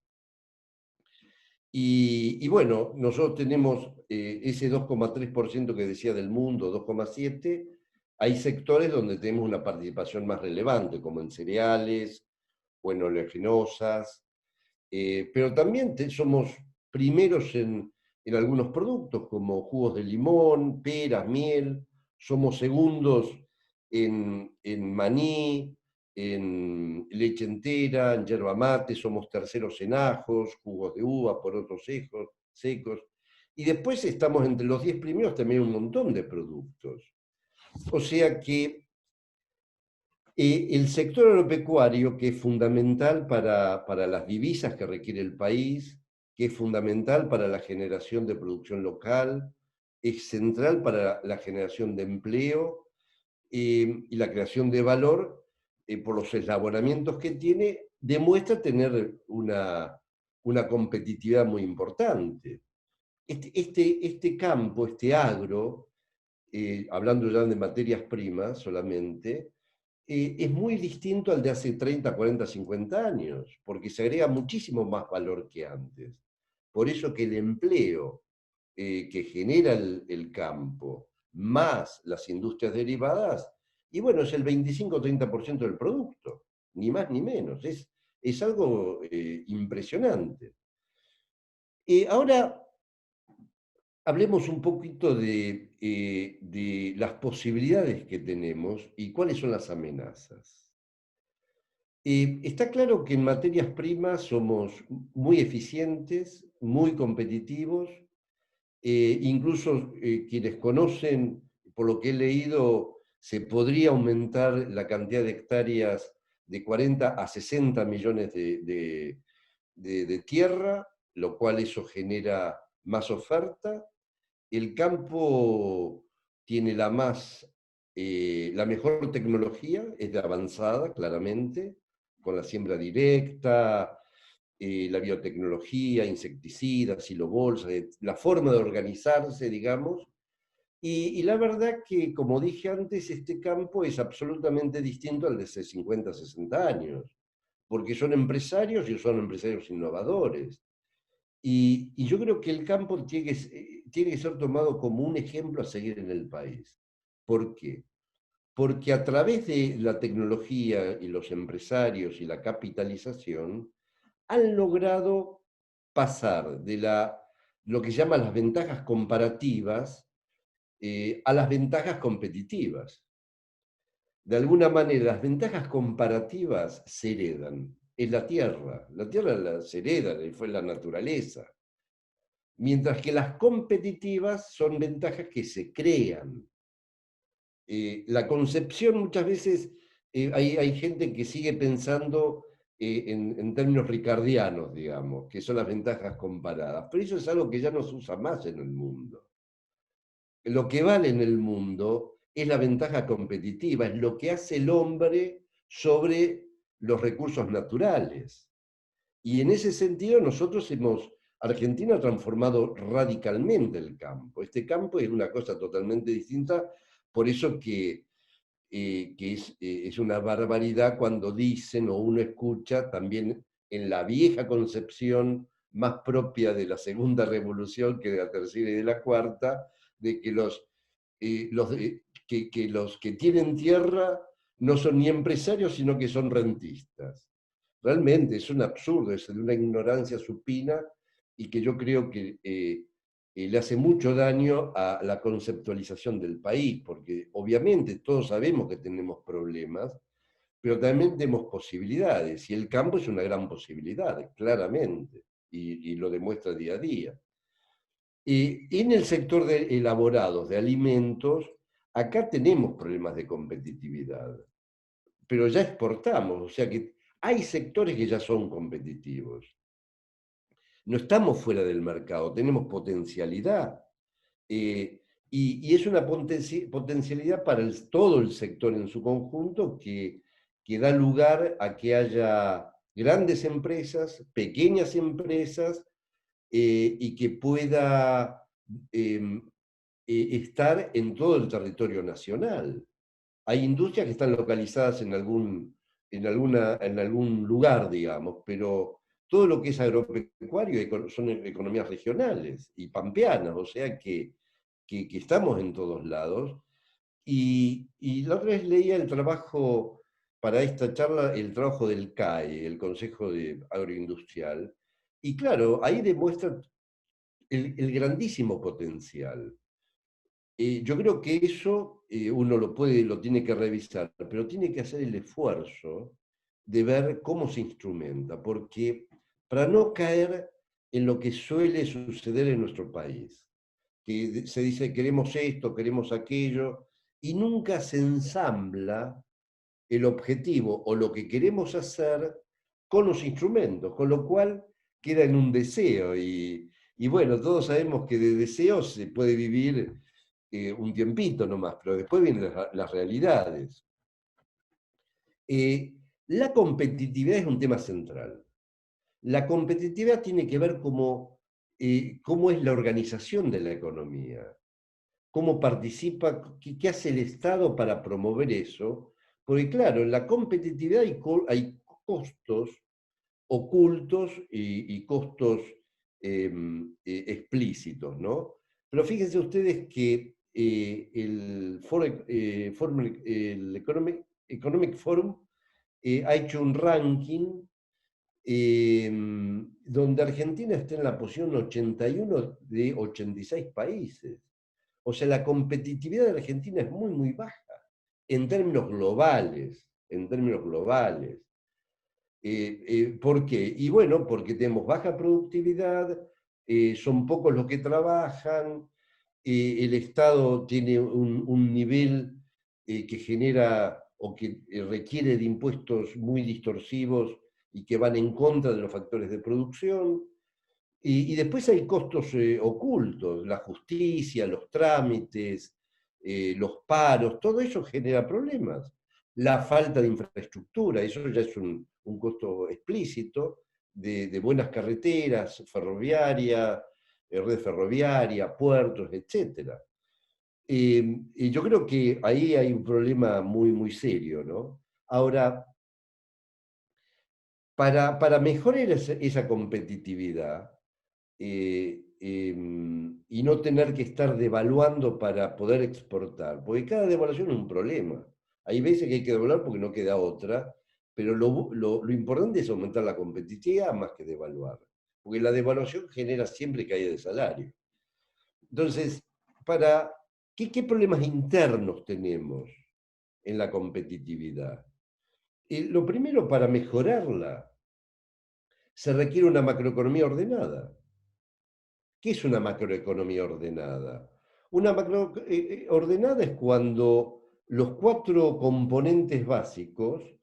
Y bueno, nosotros tenemos ese 2,3% que decía del mundo, 2,7%. Hay sectores donde tenemos una participación más relevante, como en cereales o en oleaginosas, pero también somos primeros en algunos productos, como jugos de limón, peras, miel. Somos segundos en maní, en leche entera, en yerba mate, somos terceros en ajos, jugos de uva, porotos secos. Y después estamos entre los 10 primeros también un montón de productos. O sea que El sector agropecuario, que es fundamental para las divisas que requiere el país, que es fundamental para la generación de producción local, es central para la generación de empleo y la creación de valor por los eslabonamientos que tiene, demuestra tener una competitividad muy importante. Este campo, este agro, hablando ya de materias primas solamente, es muy distinto al de hace 30, 40, 50 años, porque se agrega muchísimo más valor que antes. Por eso que el empleo que genera el campo, más las industrias derivadas, y bueno, es el 25-30% del producto, ni más ni menos. Es algo impresionante. Ahora, hablemos un poquito de las posibilidades que tenemos y cuáles son las amenazas. Está claro que en materias primas somos muy eficientes, muy competitivos, incluso quienes conocen, por lo que he leído, se podría aumentar la cantidad de hectáreas de 40 a 60 millones de tierra, lo cual eso genera más oferta. El campo tiene la mejor tecnología, es de avanzada, claramente, con la siembra directa, la biotecnología, insecticidas, silobolsas, la forma de organizarse, digamos. Y la verdad que, como dije antes, este campo es absolutamente distinto al de hace 50, 60 años, porque son empresarios y son empresarios innovadores. Y yo creo que el campo tiene que ser tomado como un ejemplo a seguir en el país. ¿Por qué? Porque a través de la tecnología y los empresarios y la capitalización, han logrado pasar de lo que se llama las ventajas comparativas a las ventajas competitivas. De alguna manera, las ventajas comparativas se heredan. Es la tierra se hereda, fue la naturaleza. Mientras que las competitivas son ventajas que se crean. La concepción muchas veces, hay gente que sigue pensando en términos ricardianos, digamos, que son las ventajas comparadas, pero eso es algo que ya no se usa más en el mundo. Lo que vale en el mundo es la ventaja competitiva, es lo que hace el hombre sobre los recursos naturales. Y en ese sentido Argentina ha transformado radicalmente el campo. Este campo es una cosa totalmente distinta, por eso que es una barbaridad cuando dicen o uno escucha también en la vieja concepción más propia de la segunda revolución que de la tercera y de la cuarta, de que los que tienen tierra no son ni empresarios, sino que son rentistas. Realmente es un absurdo, es de una ignorancia supina y que yo creo que le hace mucho daño a la conceptualización del país, porque obviamente todos sabemos que tenemos problemas, pero también tenemos posibilidades, y el campo es una gran posibilidad, claramente, y lo demuestra día a día. En el sector de elaborados de alimentos, acá tenemos problemas de competitividad, pero ya exportamos, o sea que hay sectores que ya son competitivos. No estamos fuera del mercado, tenemos potencialidad. Y es una potencialidad para todo el sector en su conjunto que da lugar a que haya grandes empresas, pequeñas empresas, y que pueda estar en todo el territorio nacional. Hay industrias que están localizadas en algún lugar, digamos, pero todo lo que es agropecuario son economías regionales y pampeanas, o sea que estamos en todos lados. Y la otra vez leía para esta charla, el trabajo del CAE, el Consejo de Agroindustrial, y claro, ahí demuestra el grandísimo potencial. Yo creo que eso uno lo tiene que revisar, pero tiene que hacer el esfuerzo de ver cómo se instrumenta, porque para no caer en lo que suele suceder en nuestro país, que se dice queremos esto, queremos aquello, y nunca se ensambla el objetivo o lo que queremos hacer con los instrumentos, con lo cual queda en un deseo. Y bueno, todos sabemos que de deseos se puede vivir un tiempito nomás, pero después vienen las realidades. La competitividad es un tema central. La competitividad tiene que ver cómo es la organización de la economía, cómo participa, qué hace el Estado para promover eso. Porque claro, en la competitividad hay costos ocultos y costos explícitos, ¿no? Pero fíjense ustedes que el Economic Forum ha hecho un ranking donde Argentina está en la posición 81 de 86 países. O sea, la competitividad de Argentina es muy, muy baja en términos globales, en términos globales. ¿Por qué? Y bueno, porque tenemos baja productividad, son pocos los que trabajan, el Estado tiene un nivel que genera o que requiere de impuestos muy distorsivos y que van en contra de los factores de producción. Y después hay costos ocultos, la justicia, los trámites, los paros, todo eso genera problemas. La falta de infraestructura, eso ya es un costo explícito de buenas carreteras, ferroviaria, red ferroviaria, puertos, etc. Y yo creo que ahí hay un problema muy, muy serio, ¿no? Ahora, para mejorar esa competitividad, y no tener que estar devaluando para poder exportar, porque cada devaluación es un problema. Hay veces que hay que devaluar porque no queda otra, pero lo importante es aumentar la competitividad más que devaluar, porque la devaluación genera siempre caída de salario. Entonces, ¿qué problemas internos tenemos en la competitividad? Lo primero, para mejorarla, se requiere una macroeconomía ordenada. ¿Qué es una macroeconomía ordenada? Una macroeconomía ordenada es cuando los 4 componentes básicos,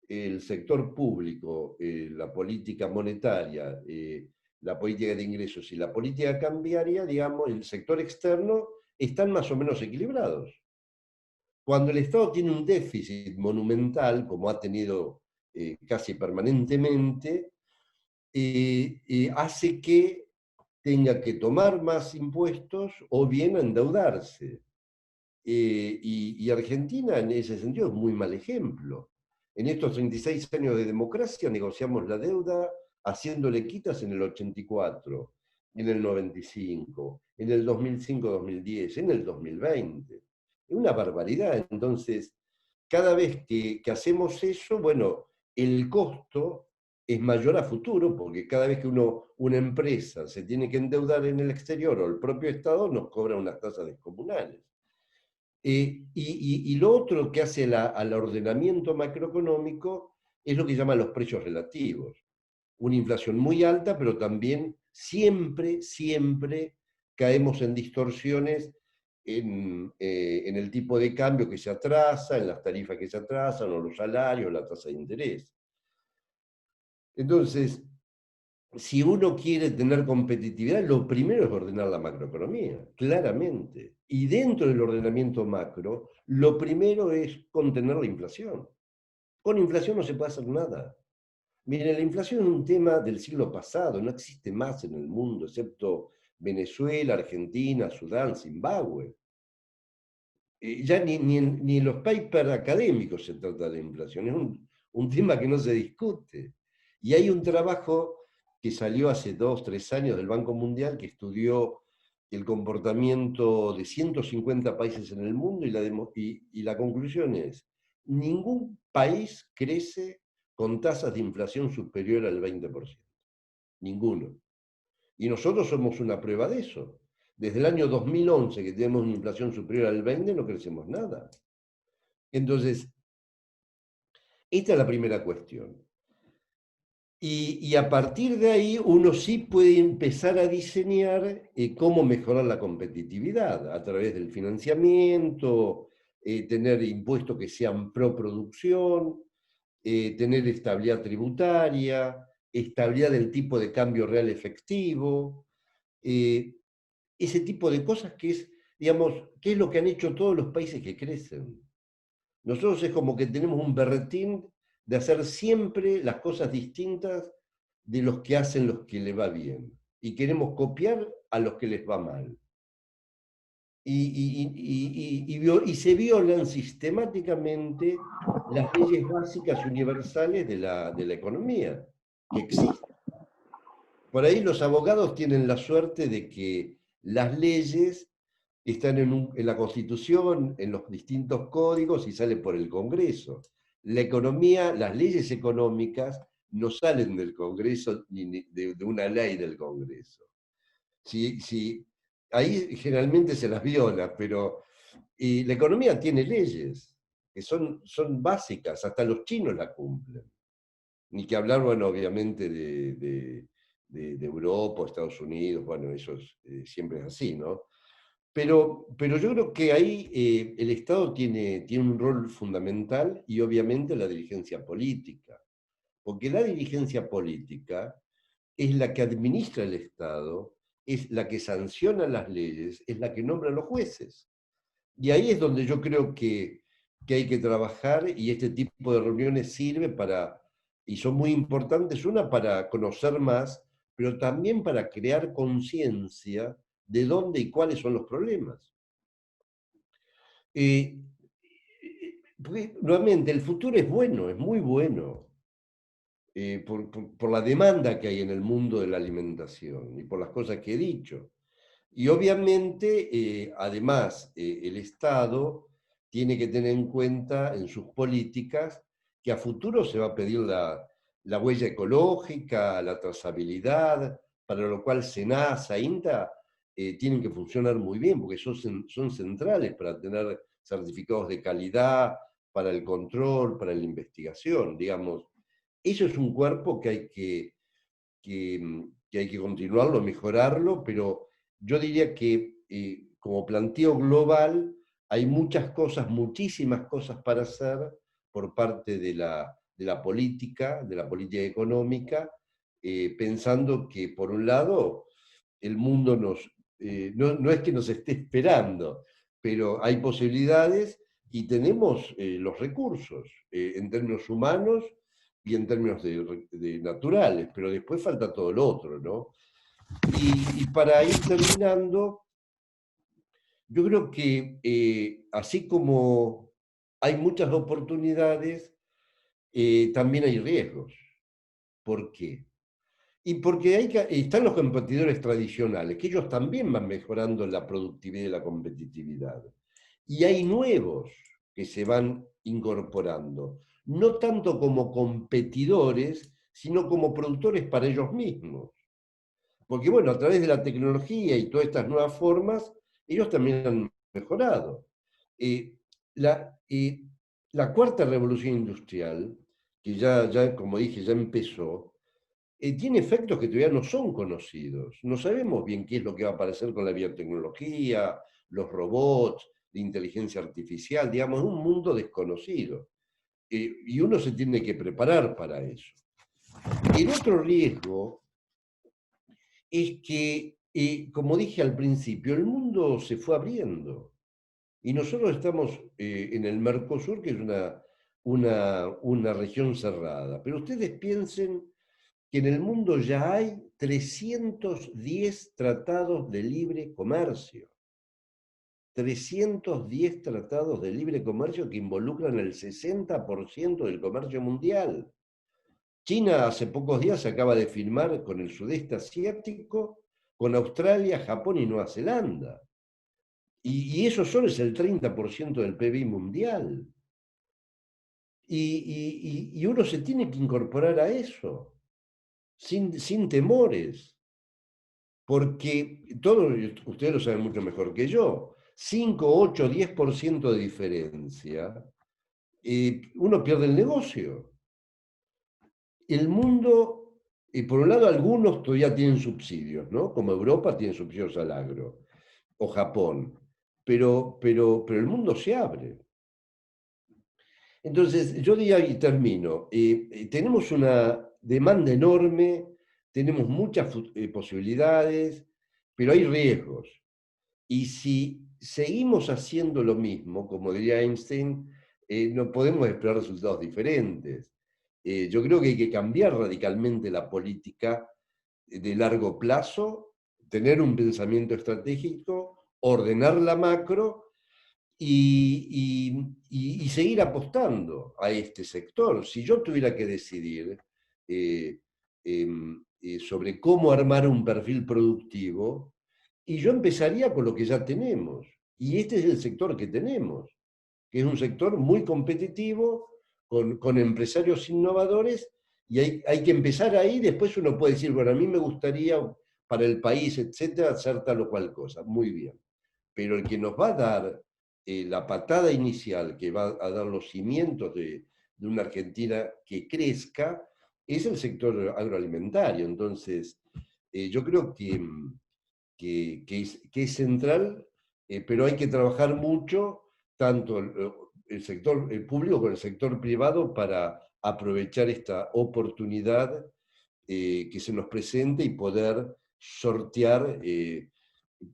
el sector público, la política monetaria, la política de ingresos y la política cambiaria, digamos, el sector externo, están más o menos equilibrados. Cuando el Estado tiene un déficit monumental, como ha tenido casi permanentemente, hace que tenga que tomar más impuestos o bien endeudarse. Y Argentina en ese sentido es muy mal ejemplo. En estos 36 años de democracia negociamos la deuda haciéndole quitas en el 84, en el 95, en el 2005-2010, en el 2020. Es una barbaridad. Entonces, cada vez que hacemos eso, bueno, el costo es mayor a futuro, porque cada vez que una empresa se tiene que endeudar en el exterior o el propio Estado nos cobra unas tasas descomunales. Y lo otro que hace al ordenamiento macroeconómico es lo que llaman los precios relativos. Una inflación muy alta, pero también siempre caemos en distorsiones en el tipo de cambio que se atrasa, en las tarifas que se atrasan, o los salarios, la tasa de interés. Entonces, si uno quiere tener competitividad, lo primero es ordenar la macroeconomía, claramente. Y dentro del ordenamiento macro, lo primero es contener la inflación. Con inflación no se puede hacer nada. Miren, la inflación es un tema del siglo pasado, no existe más en el mundo, excepto Venezuela, Argentina, Sudán, Zimbabue. Ya ni en los papers académicos se trata de inflación, es un tema que no se discute. Y hay un trabajo que salió hace 2, 3 años del Banco Mundial que estudió el comportamiento de 150 países en el mundo y la conclusión es, ningún país crece con tasas de inflación superior al 20%. Ninguno. Y nosotros somos una prueba de eso. Desde el año 2011, que tenemos una inflación superior al 20%, no crecemos nada. Entonces, esta es la primera cuestión. Y a partir de ahí uno sí puede empezar a diseñar cómo mejorar la competitividad a través del financiamiento, tener impuestos que sean pro producción, tener estabilidad tributaria, estabilidad del tipo de cambio real efectivo, ese tipo de cosas que es, digamos, que es lo que han hecho todos los países que crecen. Nosotros es como que tenemos un berretín de hacer siempre las cosas distintas de los que hacen los que les va bien. Y queremos copiar a los que les va mal. Y se violan sistemáticamente las leyes básicas universales de la economía que existen. Por ahí los abogados tienen la suerte de que las leyes están en la Constitución, en los distintos códigos y salen por el Congreso. La economía, las leyes económicas no salen del Congreso ni de una ley del Congreso. Ahí generalmente se las viola, pero la economía tiene leyes que son básicas, hasta los chinos la cumplen. Ni que hablar, bueno, obviamente de Europa o Estados Unidos, bueno, eso siempre es así, ¿no? Pero yo creo que ahí el Estado tiene un rol fundamental y obviamente la dirigencia política, porque la dirigencia política es la que administra el Estado, es la que sanciona las leyes, es la que nombra a los jueces. Y ahí es donde yo creo que hay que trabajar y este tipo de reuniones sirve para, y son muy importantes, una para conocer más, pero también para crear conciencia de dónde y cuáles son los problemas. Porque, nuevamente, el futuro es bueno, es muy bueno, por la demanda que hay en el mundo de la alimentación y por las cosas que he dicho. Y obviamente, además, el Estado tiene que tener en cuenta en sus políticas que a futuro se va a pedir la huella ecológica, la trazabilidad, para lo cual SENASA, INTA, tienen que funcionar muy bien, porque son centrales para tener certificados de calidad, para el control, para la investigación, digamos. Eso es un cuerpo que hay que continuarlo, mejorarlo, pero yo diría que como planteo global hay muchas cosas, muchísimas cosas para hacer por parte de la política económica, pensando que por un lado el mundo no es que nos esté esperando, pero hay posibilidades y tenemos los recursos en términos humanos y en términos de naturales, pero después falta todo lo otro, ¿no? Y para ir terminando, yo creo que así como hay muchas oportunidades, también hay riesgos. ¿Por qué? Y porque están los competidores tradicionales, que ellos también van mejorando la productividad y la competitividad. Y hay nuevos que se van incorporando, no tanto como competidores, sino como productores para ellos mismos. Porque bueno, a través de la tecnología y todas estas nuevas formas, ellos también han mejorado. La cuarta revolución industrial, que ya, como dije, ya empezó, tiene efectos que todavía no son conocidos. No sabemos bien qué es lo que va a aparecer con la biotecnología, los robots, la inteligencia artificial, digamos, es un mundo desconocido. Y uno se tiene que preparar para eso. El otro riesgo es que, como dije al principio, el mundo se fue abriendo. Y nosotros estamos en el Mercosur, que es una región cerrada. Pero ustedes piensen que en el mundo ya hay 310 tratados de libre comercio. 310 tratados de libre comercio que involucran el 60% del comercio mundial. China hace pocos días acaba de firmar con el sudeste asiático, con Australia, Japón y Nueva Zelanda. Y eso solo es el 30% del PBI mundial. Y uno se tiene que incorporar a eso, sin temores. Porque ustedes lo saben mucho mejor que yo, 5, 8, 10% de diferencia, uno pierde el negocio. El mundo, por un lado, algunos todavía tienen subsidios, ¿no? Como Europa tiene subsidios al agro, o Japón, pero el mundo se abre. Entonces, yo diría, y termino, tenemos una demanda enorme, tenemos muchas posibilidades, pero hay riesgos. Y si seguimos haciendo lo mismo, como diría Einstein, no podemos esperar resultados diferentes. Yo creo que hay que cambiar radicalmente la política de largo plazo, tener un pensamiento estratégico, ordenar la macro y seguir apostando a este sector. Si yo tuviera que decidir sobre cómo armar un perfil productivo, y yo empezaría con lo que ya tenemos. Y este es el sector que tenemos, que es un sector muy competitivo, con empresarios innovadores, y hay que empezar ahí. Después uno puede decir, bueno, a mí me gustaría para el país, etcétera, hacer tal o cual cosa. Muy bien. Pero el que nos va a dar la patada inicial, que va a dar los cimientos de una Argentina que crezca, es el sector agroalimentario. Entonces, yo creo que es central, pero hay que trabajar mucho, tanto el sector público como el sector privado, para aprovechar esta oportunidad que se nos presenta y poder sortear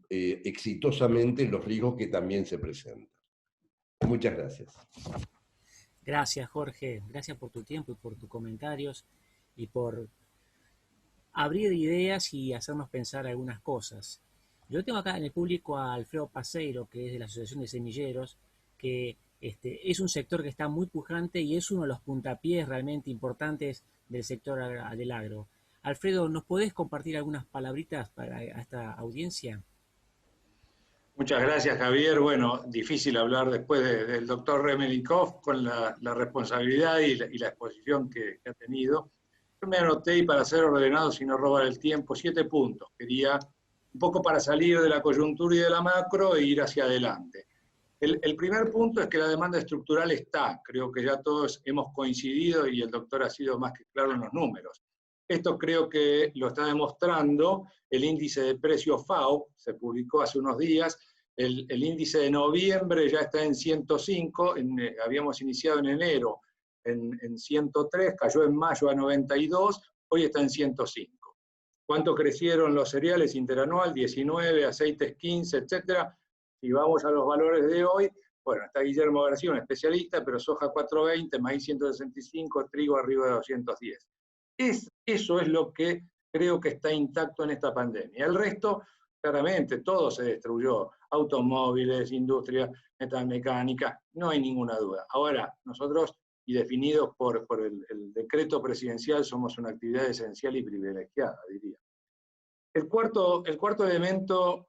exitosamente los riesgos que también se presentan. Muchas gracias. Gracias, Jorge. Gracias por tu tiempo y por tus comentarios y por abrir ideas y hacernos pensar algunas cosas. Yo tengo acá en el público a Alfredo Paseiro, que es de la Asociación de Semilleros, que es un sector que está muy pujante y es uno de los puntapiés realmente importantes del sector del agro. Alfredo, ¿nos podés compartir algunas palabritas para esta audiencia? Muchas gracias, Javier. Bueno, difícil hablar después del doctor Remelikov con la responsabilidad y la exposición que ha tenido. Yo me anoté, y para ser ordenado, si no robar el tiempo, 7 puntos. Quería un poco para salir de la coyuntura y de la macro e ir hacia adelante. El primer punto es que la demanda estructural está. Creo que ya todos hemos coincidido y el doctor ha sido más que claro en los números. Esto creo que lo está demostrando el índice de precios FAO, se publicó hace unos días. El índice de noviembre ya está en 105, habíamos iniciado en enero en 103, cayó en mayo a 92, hoy está en 105. ¿Cuánto crecieron los cereales interanual? 19, aceites 15, etcétera. Si vamos a los valores de hoy, bueno, está Guillermo García, un especialista, pero soja 420, maíz 165, trigo arriba de 210. Eso es lo que creo que está intacto en esta pandemia. El resto, claramente, todo se destruyó. Automóviles, industria, metalmecánica, no hay ninguna duda. Ahora, nosotros, y definidos por el decreto presidencial, somos una actividad esencial y privilegiada, diría. El cuarto elemento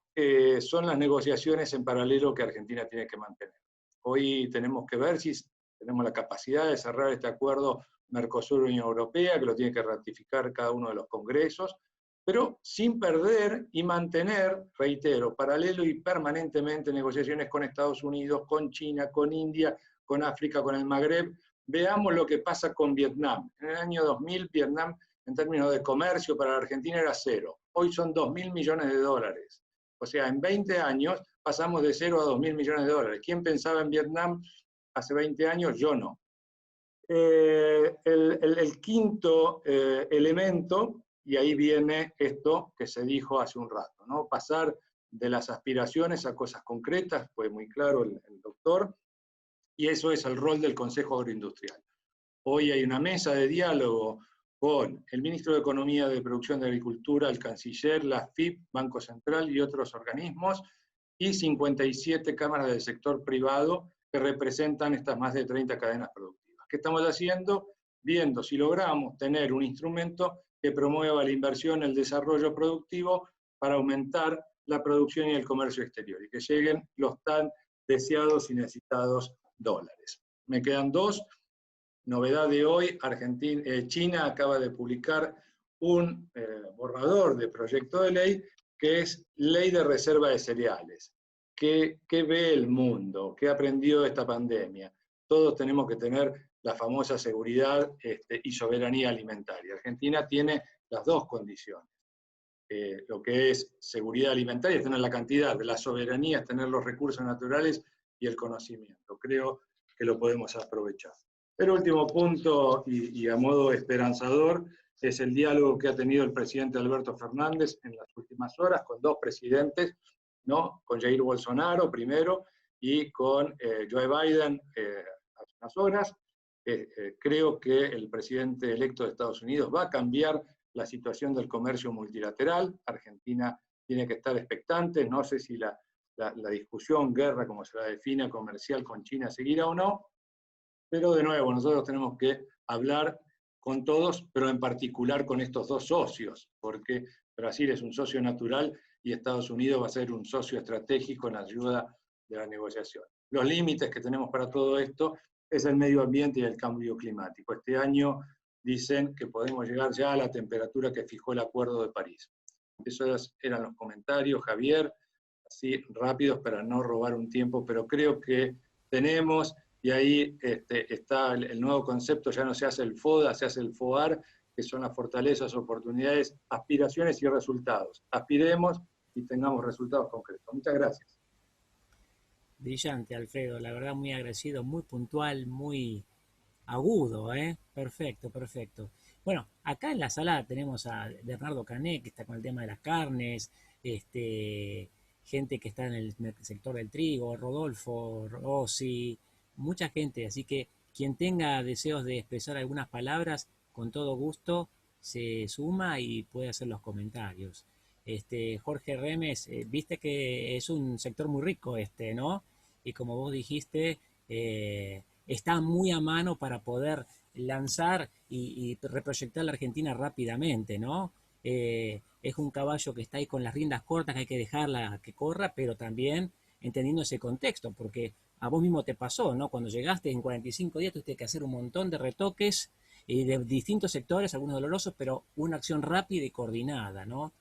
son las negociaciones en paralelo que Argentina tiene que mantener. Hoy tenemos que ver si tenemos la capacidad de cerrar este acuerdo Mercosur-Unión Europea, que lo tiene que ratificar cada uno de los congresos, pero sin perder y mantener, reitero, paralelo y permanentemente negociaciones con Estados Unidos, con China, con India, con África, con el Magreb. Veamos lo que pasa con Vietnam. En el año 2000, Vietnam, en términos de comercio, para la Argentina era cero. Hoy son 2.000 millones de dólares. O sea, en 20 años pasamos de 0 a 2.000 millones de dólares. ¿Quién pensaba en Vietnam hace 20 años? Yo no. El quinto elemento, y ahí viene esto que se dijo hace un rato, ¿no? Pasar de las aspiraciones a cosas concretas, fue muy claro el doctor, y eso es el rol del Consejo Agroindustrial. Hoy hay una mesa de diálogo con el ministro de Economía, de Producción de Agricultura, el canciller, la FIP, Banco Central y otros organismos, y 57 cámaras del sector privado que representan estas más de 30 cadenas productivas. ¿Qué estamos haciendo? Viendo si logramos tener un instrumento que promueva la inversión, el desarrollo productivo para aumentar la producción y el comercio exterior, y que lleguen los tan deseados y necesitados dólares. Me quedan 2. Novedad de hoy, China acaba de publicar un borrador de proyecto de ley que es Ley de Reserva de Cereales. ¿Qué ve el mundo? ¿Qué aprendió de esta pandemia? Todos tenemos que tener la famosa seguridad y soberanía alimentaria. Argentina tiene las dos condiciones. Lo que es seguridad alimentaria es tener la cantidad, de la soberanía es tener los recursos naturales y el conocimiento. Creo que lo podemos aprovechar. El último punto, y a modo esperanzador, es el diálogo que ha tenido el presidente Alberto Fernández en las últimas horas con dos presidentes, ¿no? Con Jair Bolsonaro primero y con Joe Biden hace unas horas. Creo que el presidente electo de Estados Unidos va a cambiar la situación del comercio multilateral. Argentina tiene que estar expectante. No sé si la discusión, guerra, como se la define, comercial con China seguirá o no. Pero de nuevo, nosotros tenemos que hablar con todos, pero en particular con estos dos socios, porque Brasil es un socio natural y Estados Unidos va a ser un socio estratégico en la ayuda de la negociación. Los límites que tenemos para todo esto es el medio ambiente y el cambio climático. Este año dicen que podemos llegar ya a la temperatura que fijó el Acuerdo de París. Esos eran los comentarios, Javier, así rápidos para no robar un tiempo, pero creo que tenemos, y ahí está el nuevo concepto, ya no se hace el FODA, se hace el FOAR, que son las fortalezas, oportunidades, aspiraciones y resultados. Aspiremos y tengamos resultados concretos. Muchas gracias. Brillante, Alfredo, la verdad muy agradecido, muy puntual, muy agudo, ¿eh? Perfecto, perfecto. Bueno, acá en la sala tenemos a Bernardo Canet, que está con el tema de las carnes, gente que está en el sector del trigo, Rodolfo, Rossi, mucha gente, así que quien tenga deseos de expresar algunas palabras, con todo gusto se suma y puede hacer los comentarios. Jorge Remes, viste que es un sector muy rico ¿no? Y como vos dijiste, está muy a mano para poder lanzar y reproyectar la Argentina rápidamente, ¿no? Es un caballo que está ahí con las riendas cortas, que hay que dejarla que corra, pero también entendiendo ese contexto, porque a vos mismo te pasó, ¿no? Cuando llegaste en 45 días tuviste que hacer un montón de retoques de distintos sectores, algunos dolorosos, pero una acción rápida y coordinada, ¿no?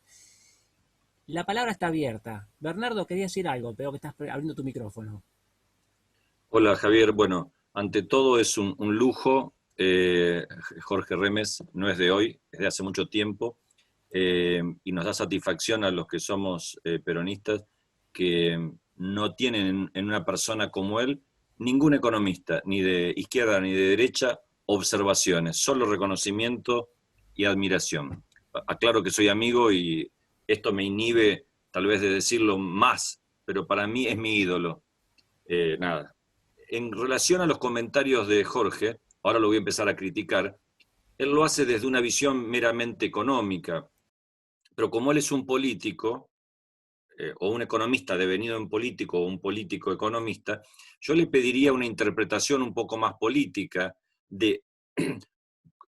La palabra está abierta. Bernardo, quería decir algo, pero que estás abriendo tu micrófono. Hola Javier, bueno, ante todo es un lujo. Jorge Remes no es de hoy, es de hace mucho tiempo, y nos da satisfacción a los que somos peronistas que no tienen en una persona como él ningún economista, ni de izquierda ni de derecha, observaciones, solo reconocimiento y admiración. Aclaro que soy amigo y esto me inhibe tal vez de decirlo más, pero para mí es mi ídolo. Nada. En relación a los comentarios de Jorge, ahora lo voy a empezar a criticar, él lo hace desde una visión meramente económica, pero como él es un político, o un economista devenido en político, o un político economista, yo le pediría una interpretación un poco más política de,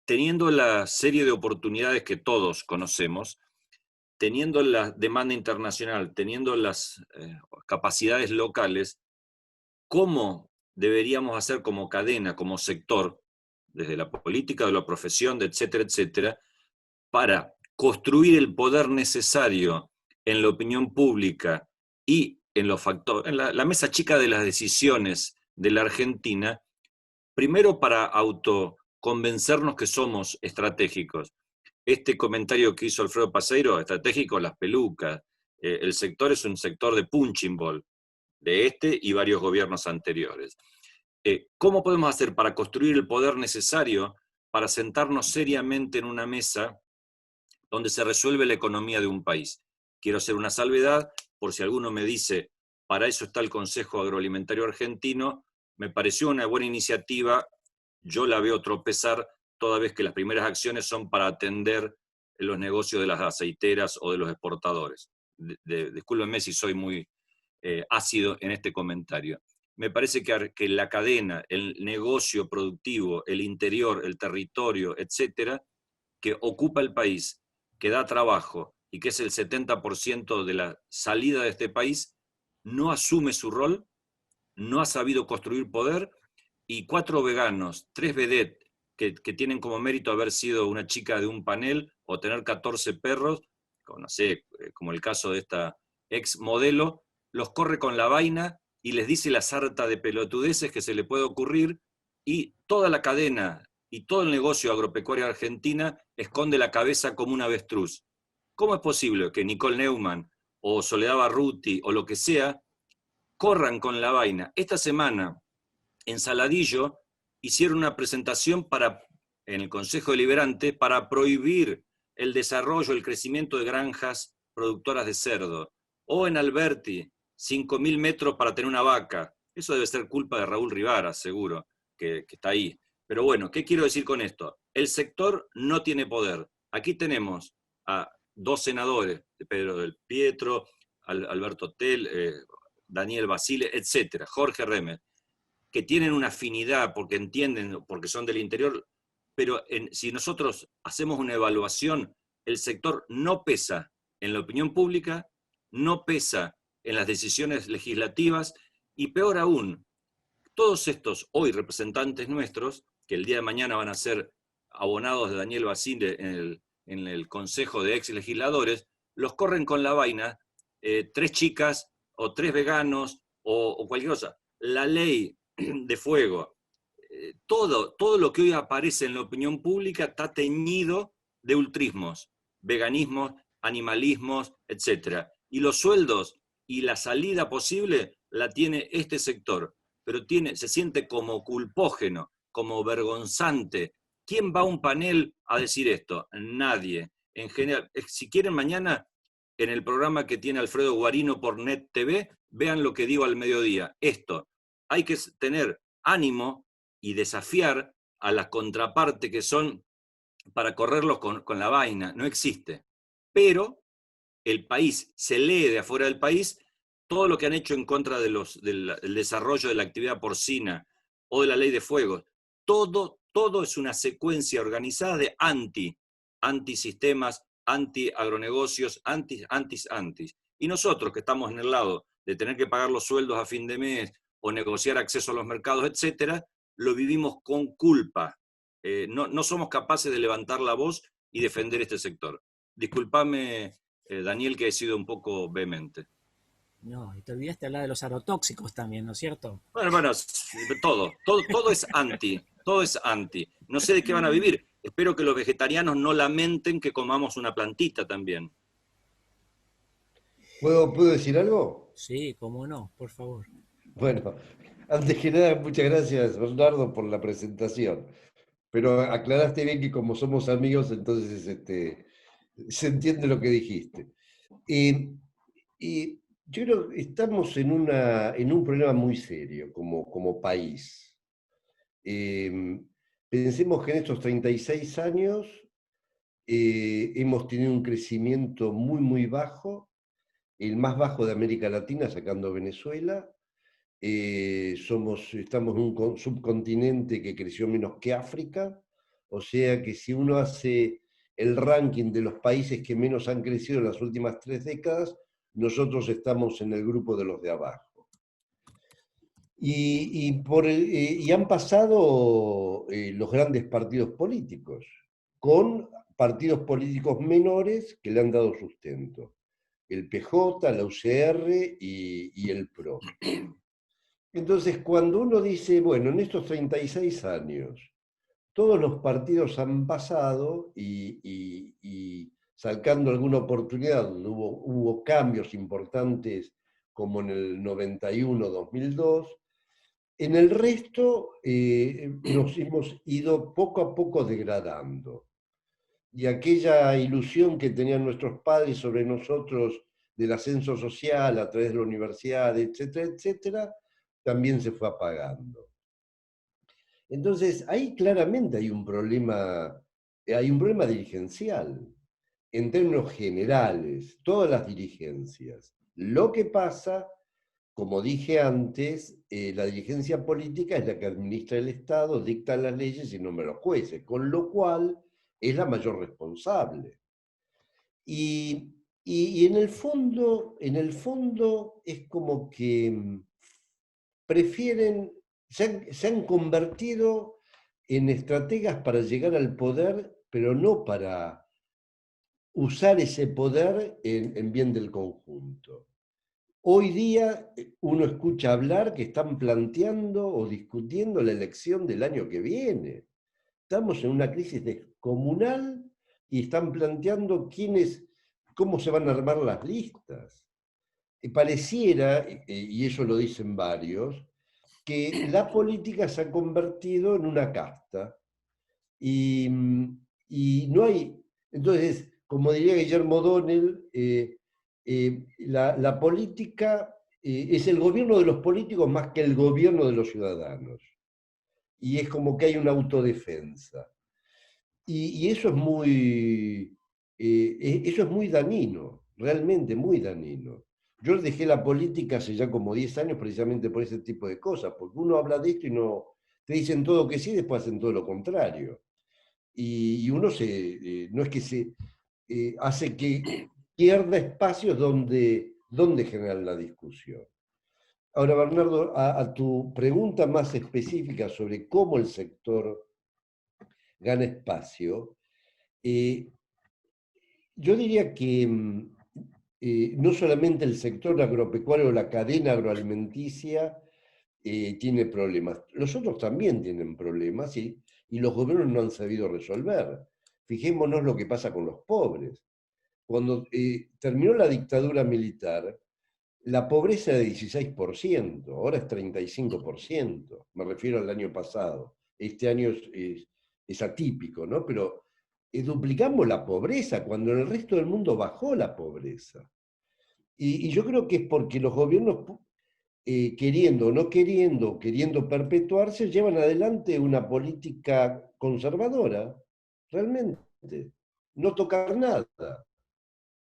teniendo la serie de oportunidades que todos conocemos, teniendo la demanda internacional, teniendo las capacidades locales, ¿cómo deberíamos hacer como cadena, como sector, desde la política, de la profesión, etcétera, etcétera, para construir el poder necesario en la opinión pública y en los factores, en la mesa chica de las decisiones de la Argentina, primero para autoconvencernos que somos estratégicos? Este comentario que hizo Alfredo Paseiro, estratégico, las pelucas, el sector es un sector de punching ball, de y varios gobiernos anteriores. ¿Cómo podemos hacer para construir el poder necesario para sentarnos seriamente en una mesa donde se resuelve la economía de un país? Quiero hacer una salvedad, por si alguno me dice, para eso está el Consejo Agroalimentario Argentino, me pareció una buena iniciativa, yo la veo tropezar toda vez que las primeras acciones son para atender los negocios de las aceiteras o de los exportadores. Discúlpenme si soy muy ácido en este comentario. Me parece que la cadena, el negocio productivo, el interior, el territorio, etcétera, que ocupa el país, que da trabajo y que es el 70% de la salida de este país, no asume su rol, no ha sabido construir poder, y 4 veganos, 3 vedettes que tienen como mérito haber sido una chica de un panel o tener 14 perros, no sé, como el caso de esta ex modelo, los corre con la vaina y les dice la sarta de pelotudeces que se le puede ocurrir, y toda la cadena y todo el negocio agropecuario argentina esconde la cabeza como un avestruz. ¿Cómo es posible que Nicole Neumann o Soledad Barruti o lo que sea corran con la vaina? Esta semana en Saladillo hicieron una presentación en el Consejo Deliberante para prohibir el desarrollo, el crecimiento de granjas productoras de cerdo. O en Alberti, 5.000 metros para tener una vaca. Eso debe ser culpa de Raúl Rivara, seguro, que está ahí. Pero bueno, ¿qué quiero decir con esto? El sector no tiene poder. Aquí tenemos a 2 senadores, Pedro del Pietro, Alberto Tell, Daniel Basile, etcétera, Jorge Remes, que tienen una afinidad porque entienden, porque son del interior, pero si nosotros hacemos una evaluación, el sector no pesa en la opinión pública, no pesa en las decisiones legislativas, y peor aún, todos estos hoy representantes nuestros, que el día de mañana van a ser abonados de Daniel Basile en el Consejo de Ex Legisladores, los corren con la vaina 3 chicas o 3 veganos o cualquier cosa. La ley de fuego, todo lo que hoy aparece en la opinión pública está teñido de ultrismos, veganismos, animalismos, etc. Y los sueldos y la salida posible la tiene este sector, pero se siente como culpógeno, como vergonzante. ¿Quién va a un panel a decir esto? Nadie. En general, si quieren mañana, en el programa que tiene Alfredo Guarino por Net TV, vean lo que digo al mediodía. Esto, hay que tener ánimo y desafiar a la contraparte que son para correrlos con la vaina. No existe. Pero el país se lee de afuera del país todo lo que han hecho en contra del desarrollo de la actividad porcina o de la ley de fuego. Todo es una secuencia organizada de antisistemas, anti-agronegocios, antis. Y nosotros que estamos en el lado de tener que pagar los sueldos a fin de mes o negociar acceso a los mercados, etcétera, lo vivimos con culpa. No somos capaces de levantar la voz y defender este sector. Discúlpame, Daniel, que he sido un poco vehemente. No, y te olvidaste hablar de los agrotóxicos también, ¿no es cierto? Bueno, todo es anti, todo es anti. No sé de qué van a vivir. Espero que los vegetarianos no lamenten que comamos una plantita también. ¿Puedo decir algo? Sí, cómo no, por favor. Bueno, antes que nada, muchas gracias, Bernardo, por la presentación. Pero aclaraste bien que como somos amigos, entonces se entiende lo que dijiste. Y yo creo que estamos en un problema muy serio como país. Pensemos que en estos 36 años hemos tenido un crecimiento muy, muy bajo, el más bajo de América Latina, sacando Venezuela. Estamos en un subcontinente que creció menos que África, o sea que si uno hace el ranking de los países que menos han crecido en las últimas 3 décadas, nosotros estamos en el grupo de los de abajo. Y han pasado los grandes partidos políticos, con partidos políticos menores que le han dado sustento. El PJ, la UCR y el PRO. Entonces, cuando uno dice, bueno, en estos 36 años, todos los partidos han pasado y sacando alguna oportunidad, donde hubo cambios importantes como en el 91-2002, en el resto nos hemos ido poco a poco degradando. Y aquella ilusión que tenían nuestros padres sobre nosotros del ascenso social a través de la universidad, etcétera, etcétera, también se fue apagando. Entonces, ahí claramente hay un problema dirigencial, en términos generales, todas las dirigencias. Lo que pasa, como dije antes, la dirigencia política es la que administra el Estado, dicta las leyes y nombra los jueces, con lo cual es la mayor responsable. Y en el fondo es como que prefieren, se han convertido en estrategas para llegar al poder, pero no para usar ese poder en bien del conjunto. Hoy día uno escucha hablar que están planteando o discutiendo la elección del año que viene. Estamos en una crisis descomunal y están planteando cómo se van a armar las listas. Pareciera, y eso lo dicen varios, que la política se ha convertido en una casta y, y no hay, entonces, como diría Guillermo O'Donnell, la política es el gobierno de los políticos más que el gobierno de los ciudadanos. Y es como que hay una autodefensa. Y eso es muy dañino, realmente muy dañino. Yo dejé la política hace ya como 10 años precisamente por ese tipo de cosas, porque uno habla de esto y no te dicen todo que sí, después hacen todo lo contrario. Y uno no es que se hace que pierda espacios donde generar la discusión. Ahora, Bernardo, a tu pregunta más específica sobre cómo el sector gana espacio, yo diría que no solamente el sector agropecuario o la cadena agroalimenticia tiene problemas, los otros también tienen problemas y los gobiernos no han sabido resolver. Fijémonos lo que pasa con los pobres. Cuando terminó la dictadura militar, la pobreza era de 16%, ahora es 35%, me refiero al año pasado. Este año es atípico, ¿no? Pero duplicamos la pobreza cuando en el resto del mundo bajó la pobreza. Y yo creo que es porque los gobiernos, queriendo o no queriendo, queriendo perpetuarse, llevan adelante una política conservadora, realmente. No tocar nada,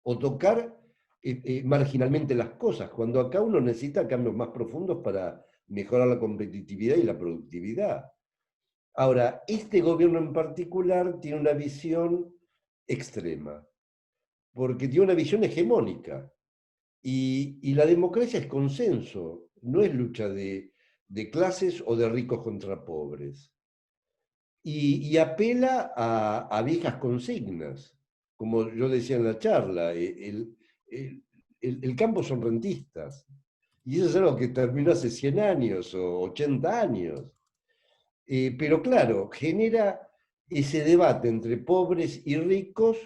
o tocar marginalmente las cosas, cuando acá uno necesita cambios más profundos para mejorar la competitividad y la productividad. Ahora, este gobierno en particular tiene una visión extrema, porque tiene una visión hegemónica. Y la democracia es consenso, no es lucha de clases o de ricos contra pobres. Y apela a viejas consignas, como yo decía en la charla, el campo son rentistas. Y eso es algo que terminó hace 100 años o 80 años. Pero claro, genera ese debate entre pobres y ricos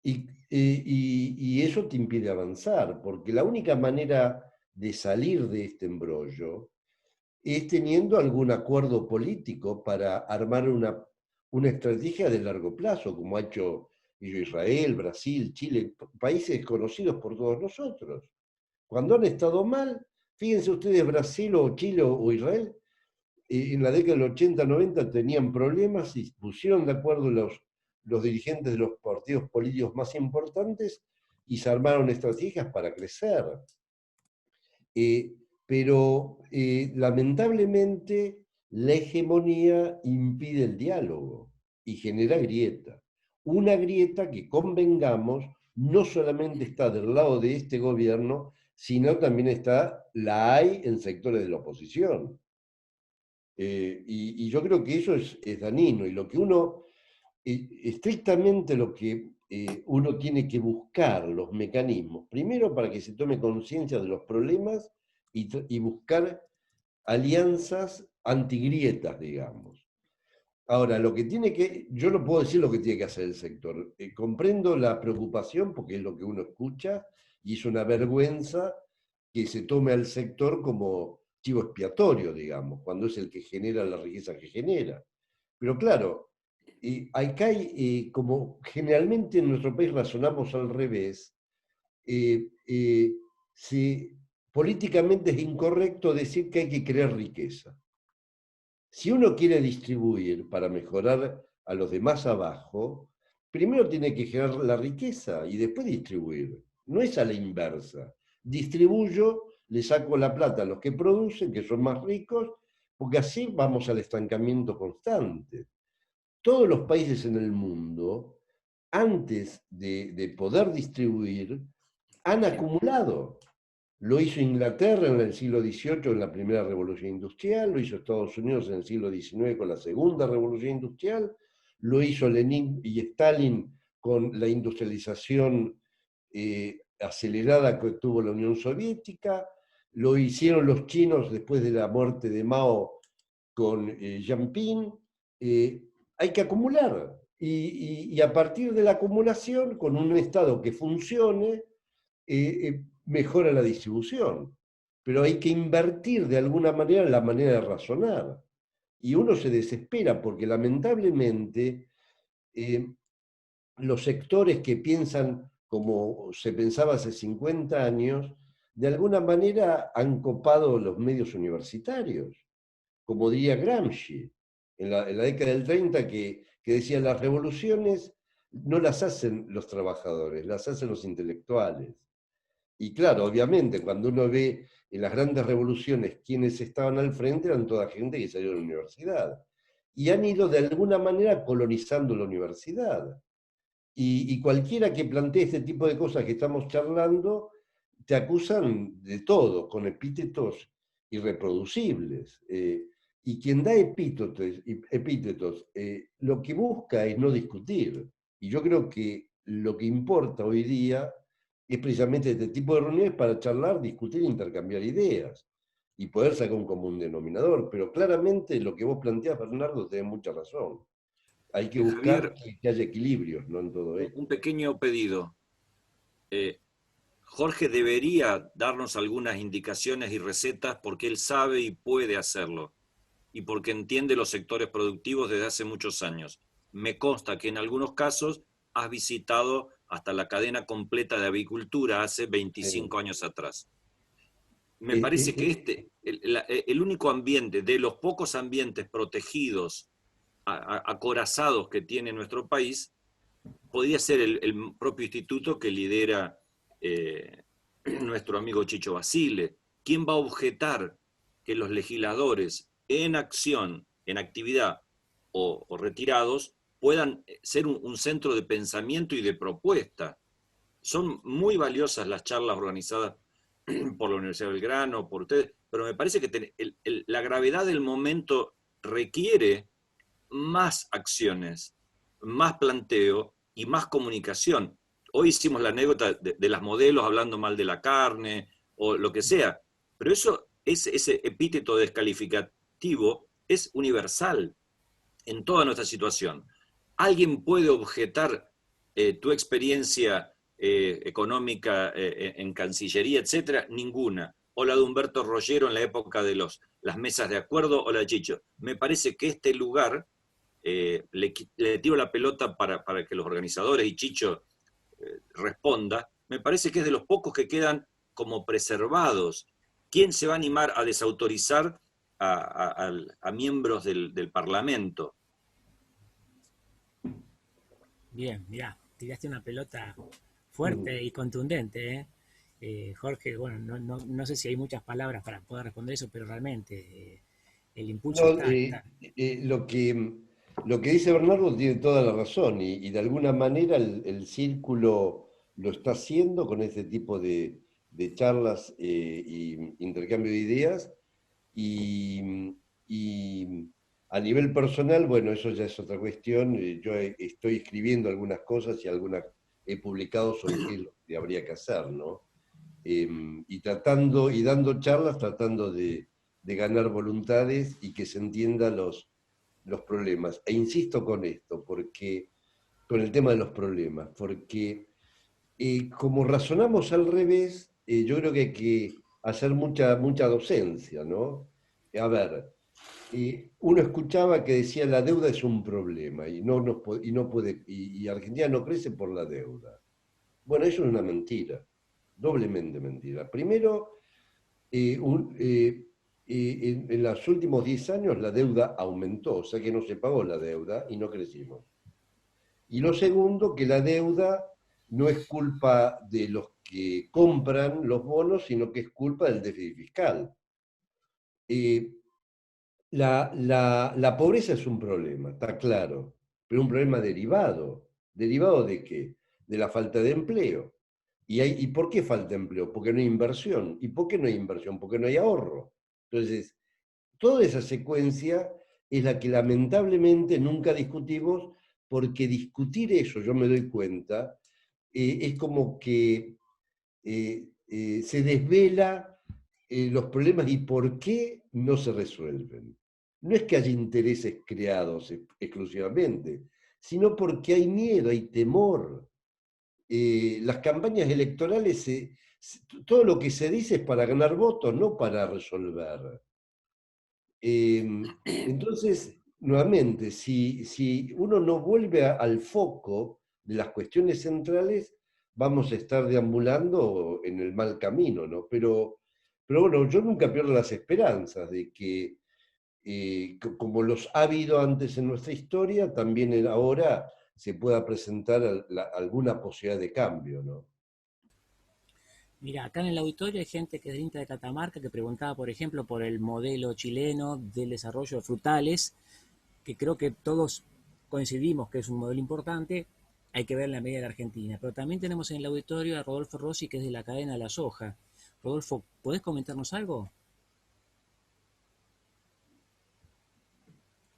y eso te impide avanzar, porque la única manera de salir de este embrollo es teniendo algún acuerdo político para armar una estrategia de largo plazo, como ha hecho Israel, Brasil, Chile, países conocidos por todos nosotros. Cuando han estado mal, fíjense ustedes, Brasil o Chile o Israel, en la década del 80-90 tenían problemas y pusieron de acuerdo los dirigentes de los partidos políticos más importantes y se armaron estrategias para crecer. Pero lamentablemente la hegemonía impide el diálogo y genera grieta. Una grieta que, convengamos, no solamente está del lado de este gobierno, sino también la hay en sectores de la oposición. Y yo creo que eso es dañino. Y lo que estrictamente lo que uno tiene que buscar, los mecanismos, primero para que se tome conciencia de los problemas y buscar alianzas antigrietas, digamos. Ahora, yo no puedo decir lo que tiene que hacer el sector. Comprendo la preocupación porque es lo que uno escucha y es una vergüenza que se tome al sector como chivo expiatorio, digamos, cuando es el que genera la riqueza que genera. Pero claro, acá hay, como generalmente en nuestro país razonamos al revés, políticamente es incorrecto decir que hay que crear riqueza. Si uno quiere distribuir para mejorar a los demás abajo, primero tiene que generar la riqueza y después distribuir. No es a la inversa. Distribuyo, le saco la plata a los que producen, que son más ricos, porque así vamos al estancamiento constante. Todos los países en el mundo, antes de poder distribuir, han acumulado. Lo hizo Inglaterra en el siglo XVIII en la primera revolución industrial, lo hizo Estados Unidos en el siglo XIX con la segunda revolución industrial, lo hizo Lenin y Stalin con la industrialización acelerada que tuvo la Unión Soviética, lo hicieron los chinos después de la muerte de Mao con Jiang Ping. Hay que acumular y a partir de la acumulación, con un Estado que funcione, mejora la distribución. pero hay que invertir de alguna manera en la manera de razonar. Y uno se desespera porque lamentablemente los sectores que piensan como se pensaba hace 50 años, de alguna manera han copado los medios universitarios, como diría Gramsci, en la década del 30, que decía, las revoluciones no las hacen los trabajadores, las hacen los intelectuales. Y claro, obviamente, cuando uno ve en las grandes revoluciones quienes estaban al frente, eran toda gente que salió de la universidad. Y han ido de alguna manera colonizando la universidad. Y cualquiera que plantee este tipo de cosas que estamos charlando, te acusan de todo, con epítetos irreproducibles. Y quien da epítetos lo que busca es no discutir. Y yo creo que lo que importa hoy día es precisamente este tipo de reuniones para charlar, discutir e intercambiar ideas y poder sacar un común denominador. Pero claramente lo que vos planteás, Bernardo, tenés mucha razón. Hay que buscar Javier, que haya equilibrios, ¿no? En todo esto. un pequeño pedido. Jorge debería darnos algunas indicaciones y recetas porque él sabe y puede hacerlo y porque entiende los sectores productivos desde hace muchos años. Me consta que en algunos casos has visitado hasta la cadena completa de avicultura hace 25 años atrás. Me parece que el único ambiente, de los pocos ambientes protegidos, acorazados que tiene nuestro país, podría ser el propio instituto que lidera nuestro amigo Chicho Basile. ¿Quién va a objetar que los legisladores en acción, en actividad o retirados puedan ser un centro de pensamiento y de propuesta? Son muy valiosas las charlas organizadas por la Universidad de Belgrano, por ustedes, pero me parece que la gravedad del momento requiere más acciones, más planteo y más comunicación. Hoy hicimos la anécdota de las modelos hablando mal de la carne o lo que sea, pero ese epíteto descalificativo es universal en toda nuestra situación. ¿Alguien puede objetar tu experiencia económica en Cancillería, etcétera? Ninguna. O la de Humberto Rollero en la época de las mesas de acuerdo, o la de Chicho. Me parece que este lugar, le tiro la pelota para que los organizadores y Chicho responda, me parece que es de los pocos que quedan como preservados. ¿Quién se va a animar a desautorizar a miembros del Parlamento? Bien, mirá, tiraste una pelota fuerte y contundente, Jorge. Bueno, no sé si hay muchas palabras para poder responder eso, pero realmente el impulso No, está. lo que dice Bernardo tiene toda la razón y de alguna manera el círculo lo está haciendo con este tipo de charlas e intercambio de ideas y a nivel personal, bueno, eso ya es otra cuestión. Yo estoy escribiendo algunas cosas y algunas he publicado sobre qué es lo que habría que hacer, ¿no? Y dando charlas, tratando de ganar voluntades y que se entiendan los problemas. E insisto con esto, con el tema de los problemas, porque como razonamos al revés, yo creo que hay que hacer mucha docencia, ¿no? A ver, uno escuchaba que decía la deuda es un problema y y Argentina no crece por la deuda. Bueno, eso es una mentira, doblemente mentira. Primero, en los últimos 10 años la deuda aumentó, o sea que no se pagó la deuda y no crecimos. Y lo segundo, que la deuda no es culpa de los que compran los bonos, sino que es culpa del déficit fiscal. La pobreza es un problema, está claro, pero un problema derivado. ¿Derivado de qué? De la falta de empleo. ¿Y por qué falta empleo? Porque no hay inversión. ¿Y por qué no hay inversión? Porque no hay ahorro. Entonces, toda esa secuencia es la que lamentablemente nunca discutimos, porque discutir eso, yo me doy cuenta, es como que se desvela los problemas y por qué no se resuelven. No es que haya intereses creados exclusivamente, sino porque hay miedo, hay temor. Las campañas electorales todo lo que se dice es para ganar votos, no para resolver. Entonces, nuevamente, si uno no vuelve al foco de las cuestiones centrales, vamos a estar deambulando en el mal camino, ¿no? Pero bueno, yo nunca pierdo las esperanzas de que, como los ha habido antes en nuestra historia, también ahora se pueda presentar alguna posibilidad de cambio, ¿no? Mira, acá en el auditorio hay gente que es de INTA de Catamarca que preguntaba, por ejemplo, por el modelo chileno del desarrollo de frutales, que creo que todos coincidimos que es un modelo importante, hay que ver en la medida de la Argentina. Pero también tenemos en el auditorio a Rodolfo Rossi, que es de la cadena de la soja. Rodolfo, ¿podés comentarnos algo?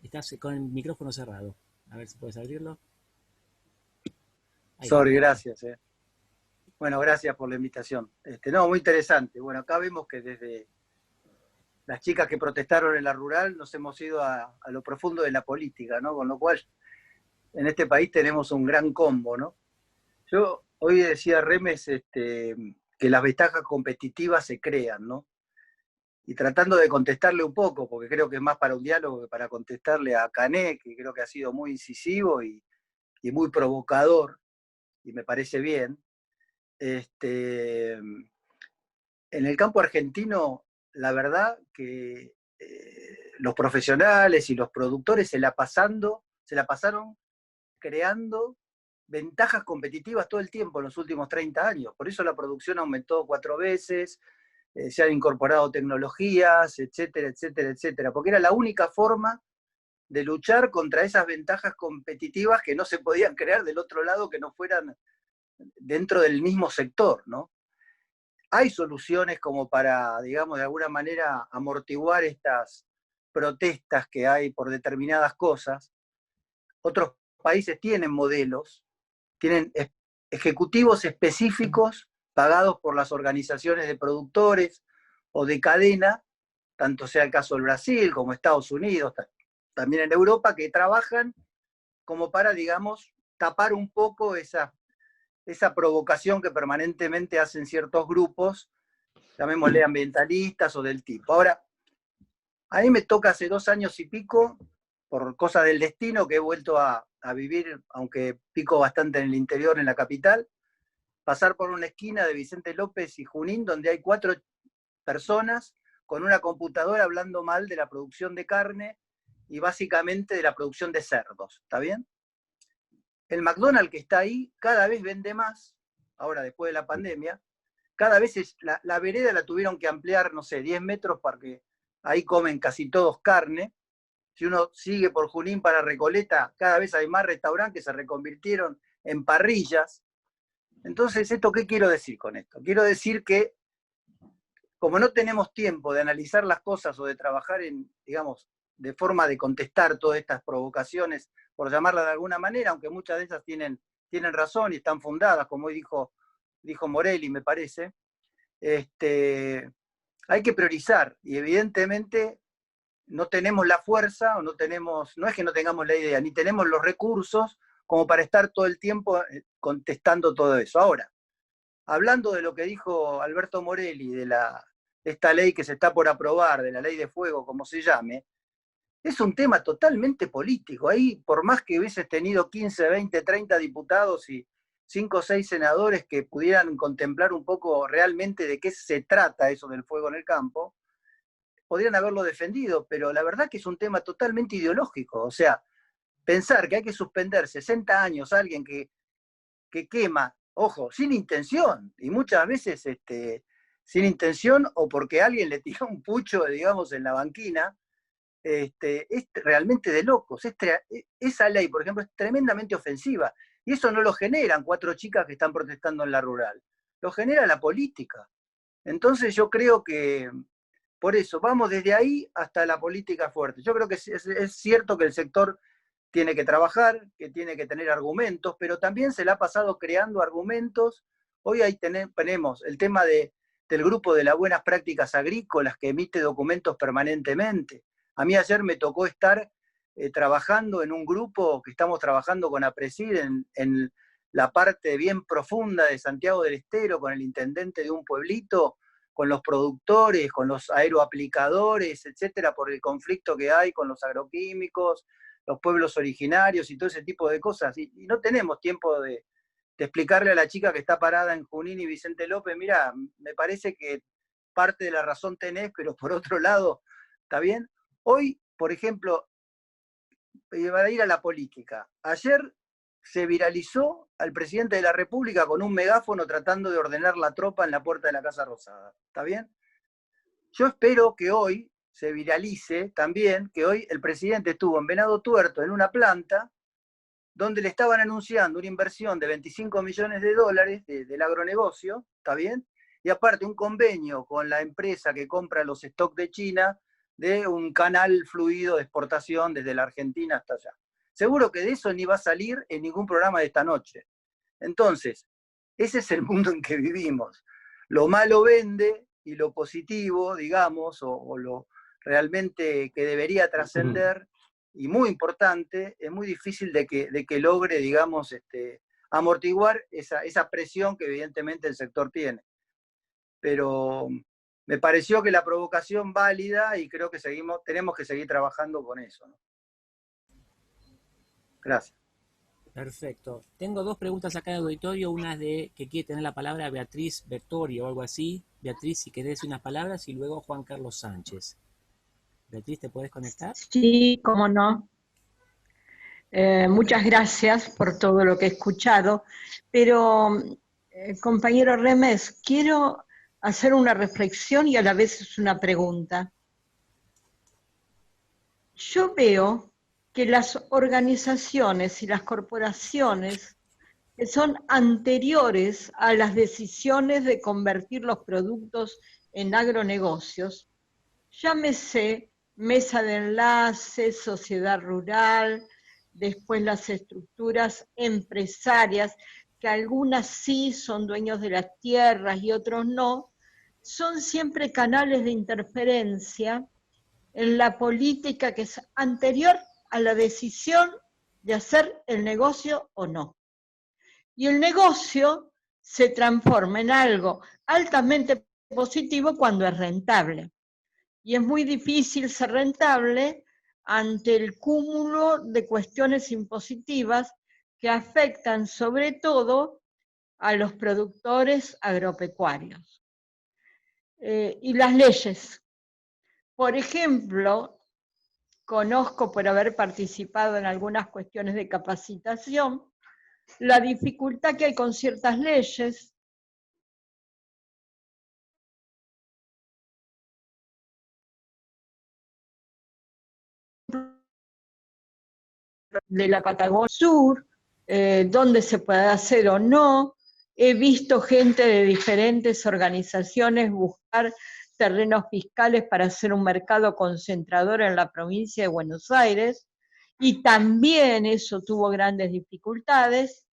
Estás con el micrófono cerrado. A ver si puedes abrirlo. Ahí Sorry, gracias. Bueno, gracias por la invitación. No, muy interesante. Bueno, acá vemos que desde las chicas que protestaron en la rural nos hemos ido a lo profundo de la política, ¿no? Con lo cual, en este país tenemos un gran combo, ¿no? Yo hoy decía Remes que las ventajas competitivas se crean, ¿no? Y tratando de contestarle un poco, porque creo que es más para un diálogo que para contestarle a Cané, que creo que ha sido muy incisivo y muy provocador, y me parece bien. En el campo argentino, la verdad que los profesionales y los productores se la pasaron creando ventajas competitivas todo el tiempo en los últimos 30 años. Por eso la producción aumentó 4 veces, se han incorporado tecnologías, etcétera, etcétera, etcétera, porque era la única forma de luchar contra esas ventajas competitivas que no se podían crear del otro lado, que no fueran dentro del mismo sector, ¿no? Hay soluciones como para, digamos, de alguna manera amortiguar estas protestas que hay por determinadas cosas. Otros países tienen modelos, tienen ejecutivos específicos pagados por las organizaciones de productores o de cadena, tanto sea el caso del Brasil como Estados Unidos, también en Europa, que trabajan como para, digamos, tapar un poco esa provocación que permanentemente hacen ciertos grupos, llamémosle ambientalistas o del tipo. Ahora, a mí me toca hace 2 años y pico, por cosas del destino, que he vuelto a vivir, aunque pico bastante en el interior, en la capital, pasar por una esquina de Vicente López y Junín, donde hay 4 personas con una computadora hablando mal de la producción de carne y básicamente de la producción de cerdos. ¿Está bien? El McDonald's que está ahí cada vez vende más, ahora después de la pandemia, cada vez la vereda la tuvieron que ampliar, no sé, 10 metros para que ahí comen casi todos carne. Si uno sigue por Junín para Recoleta, cada vez hay más restaurantes que se reconvirtieron en parrillas. Entonces, ¿esto qué quiero decir con esto? Quiero decir que, como no tenemos tiempo de analizar las cosas o de trabajar digamos, de forma de contestar todas estas provocaciones, por llamarlas de alguna manera, aunque muchas de esas tienen razón y están fundadas, como hoy dijo Morelli, me parece, hay que priorizar, y evidentemente no tenemos la fuerza, o no es que no tengamos la idea, ni tenemos los recursos como para estar todo el tiempo contestando todo eso. Ahora, hablando de lo que dijo Alberto Morelli, de esta ley que se está por aprobar, de la ley de fuego, como se llame, es un tema totalmente político. Ahí, por más que hubieses tenido 15, 20, 30 diputados y 5 o 6 senadores que pudieran contemplar un poco realmente de qué se trata eso del fuego en el campo, podrían haberlo defendido, pero la verdad que es un tema totalmente ideológico. O sea, pensar que hay que suspender 60 años a alguien que quema, ojo, sin intención, y muchas veces sin intención o porque alguien le tiró un pucho, digamos, en la banquina, es realmente de locos. Esa ley, por ejemplo, es tremendamente ofensiva, y eso no lo generan 4 chicas que están protestando en la rural, lo genera la política. Entonces yo creo que, por eso, vamos desde ahí hasta la política fuerte. Yo creo que es cierto que el sector tiene que trabajar, que tiene que tener argumentos, pero también se le ha pasado creando argumentos. Hoy ahí tenemos el tema del grupo de las buenas prácticas agrícolas que emite documentos permanentemente. A mí ayer me tocó estar trabajando en un grupo que estamos trabajando con APRESID en la parte bien profunda de Santiago del Estero, con el intendente de un pueblito, con los productores, con los aeroaplicadores, etcétera, por el conflicto que hay con los agroquímicos, los pueblos originarios y todo ese tipo de cosas. Y no tenemos tiempo de explicarle a la chica que está parada en Junín y Vicente López, mira, me parece que parte de la razón tenés, pero por otro lado, ¿está bien? Hoy, por ejemplo, para ir a la política, ayer se viralizó al presidente de la República con un megáfono tratando de ordenar la tropa en la puerta de la Casa Rosada. ¿Está bien? Yo espero que hoy se viralice también que hoy el presidente estuvo en Venado Tuerto en una planta donde le estaban anunciando una inversión de 25 millones de dólares del agronegocio, ¿está bien? Y aparte un convenio con la empresa que compra los stocks de China de un canal fluido de exportación desde la Argentina hasta allá. Seguro que de eso ni va a salir en ningún programa de esta noche. Entonces, ese es el mundo en que vivimos. Lo malo vende y lo positivo, digamos, o lo realmente que debería trascender, y muy importante, es muy difícil de que logre, digamos, amortiguar esa presión que evidentemente el sector tiene. Pero me pareció que la provocación válida y creo que tenemos que seguir trabajando con eso, ¿no? Gracias. Perfecto. Tengo dos preguntas acá en el auditorio, una de que quiere tener la palabra Beatriz Vettori o algo así. Beatriz, si querés unas palabras, y luego Juan Carlos Sánchez. Beatriz, ¿te podés conectar? Sí, cómo no. Muchas gracias por todo lo que he escuchado, pero compañero Remes, quiero hacer una reflexión y a la vez es una pregunta. Yo veo que las organizaciones y las corporaciones que son anteriores a las decisiones de convertir los productos en agronegocios, llámese mesa de enlace, sociedad rural, después las estructuras empresarias, que algunas sí son dueños de las tierras y otros no, son siempre canales de interferencia en la política que es anterior a la decisión de hacer el negocio o no. Y el negocio se transforma en algo altamente positivo cuando es rentable. Y es muy difícil ser rentable ante el cúmulo de cuestiones impositivas que afectan sobre todo a los productores agropecuarios. Y las leyes. Por ejemplo, conozco por haber participado en algunas cuestiones de capacitación, la dificultad que hay con ciertas leyes, de la Patagonia Sur, dónde se puede hacer o no. He visto gente de diferentes organizaciones buscar terrenos fiscales para hacer un mercado concentrador en la provincia de Buenos Aires, y también eso tuvo grandes dificultades.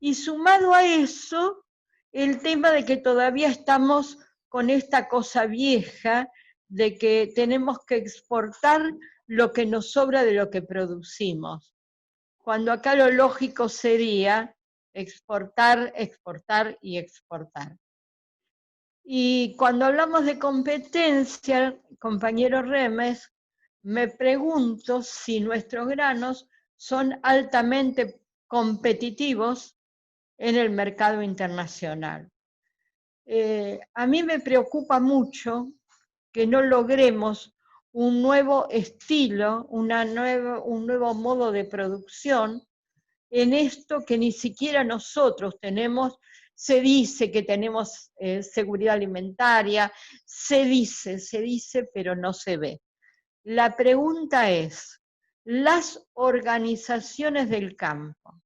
Y sumado a eso, el tema de que todavía estamos con esta cosa vieja de que tenemos que exportar lo que nos sobra de lo que producimos, cuando acá lo lógico sería exportar, exportar y exportar. Y cuando hablamos de competencia, compañero Remes, me pregunto si nuestros granos son altamente competitivos en el mercado internacional. A mí me preocupa mucho que no logremos un nuevo estilo, un nuevo modo de producción en esto que ni siquiera nosotros tenemos. Se dice que tenemos seguridad alimentaria, se dice, pero no se ve. La pregunta es, ¿las organizaciones del campo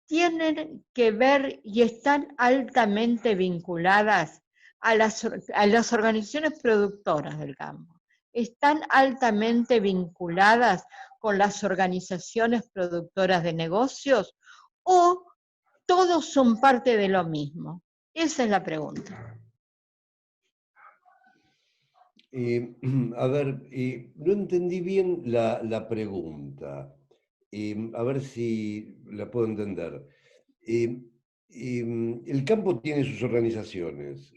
tienen que ver y están altamente vinculadas a las organizaciones productoras del campo? ¿Están altamente vinculadas con las organizaciones productoras de negocios o todos son parte de lo mismo? Esa es la pregunta. A ver, no entendí bien la pregunta. A ver si la puedo entender. El campo tiene sus organizaciones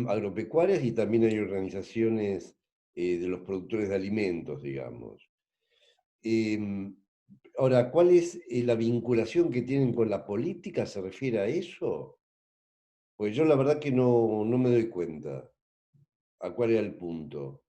agropecuarias y también hay organizaciones de los productores de alimentos, digamos. Ahora, ¿cuál es la vinculación que tienen con la política? ¿Se refiere a eso? Pues yo la verdad que no me doy cuenta a cuál era el punto.